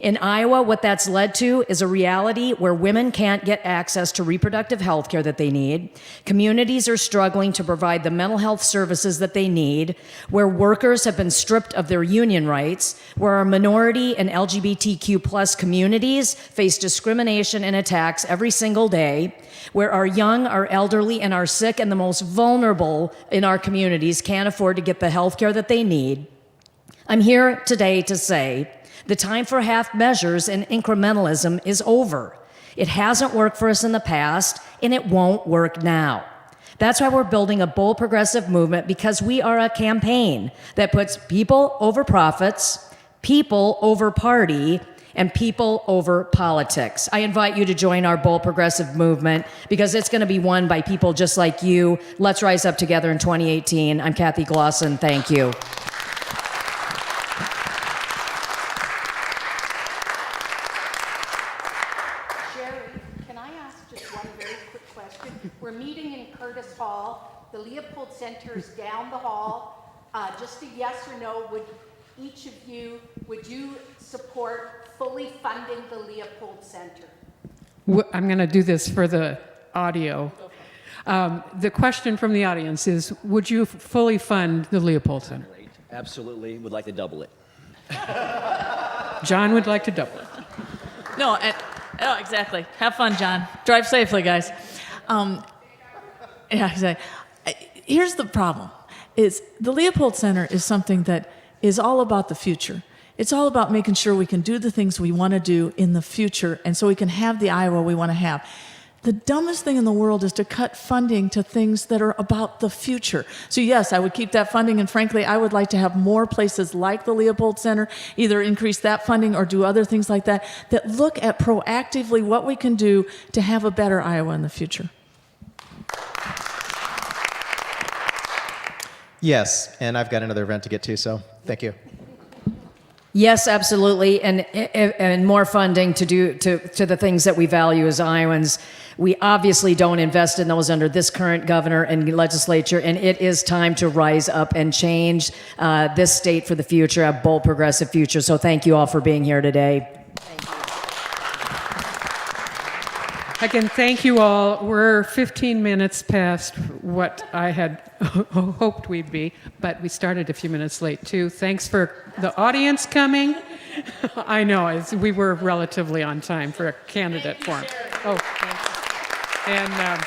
In Iowa, what that's led to is a reality where women can't get access to reproductive health care that they need. Communities are struggling to provide the mental health services that they need, where workers have been stripped of their union rights, where our minority and LGBTQ plus communities face discrimination and attacks every single day, where our young, our elderly, and our sick and the most vulnerable in our communities can't afford to get the health care that they need. I'm here today to say the time for half measures and incrementalism is over. It hasn't worked for us in the past, and it won't work now. That's why we're building a bold progressive movement, because we are a campaign that puts people over profits, people over party, and people over politics. I invite you to join our bold progressive movement because it's going to be won by people just like you. Let's rise up together in 2018. I'm Kathy Glosson. Thank you. We're meeting in Curtis Hall. The Leopold Center is down the hall. Just a yes or no, would you support fully funding the Leopold Center? I'm going to do this for the audio. The question from the audience is, would you fully fund the Leopold Center? Absolutely, would like to double it. John would like to double it. No, oh, exactly. Have fun, John. Drive safely, guys. Yeah, exactly. Here's the problem: is the Leopold Center is something that is all about the future. It's all about making sure we can do the things we want to do in the future, and so we can have the Iowa we want to have. The dumbest thing in the world is to cut funding to things that are about the future. So yes, I would keep that funding, and frankly, I would like to have more places like the Leopold Center either increase that funding or do other things like that that look at proactively what we can do to have a better Iowa in the future. Yes, and I've got another event to get to, so thank you. Yes, absolutely, and more funding to do to the things that we value as Iowans. We obviously don't invest in those under this current governor and legislature, and it is time to rise up and change this state for the future, a bold, progressive future. So thank you all for being here today. Again, thank you all. We're 15 minutes past what I had hoped we'd be, but we started a few minutes late too. Thanks for the audience coming. I know, we were relatively on time for a candidate forum. Oh, thanks. And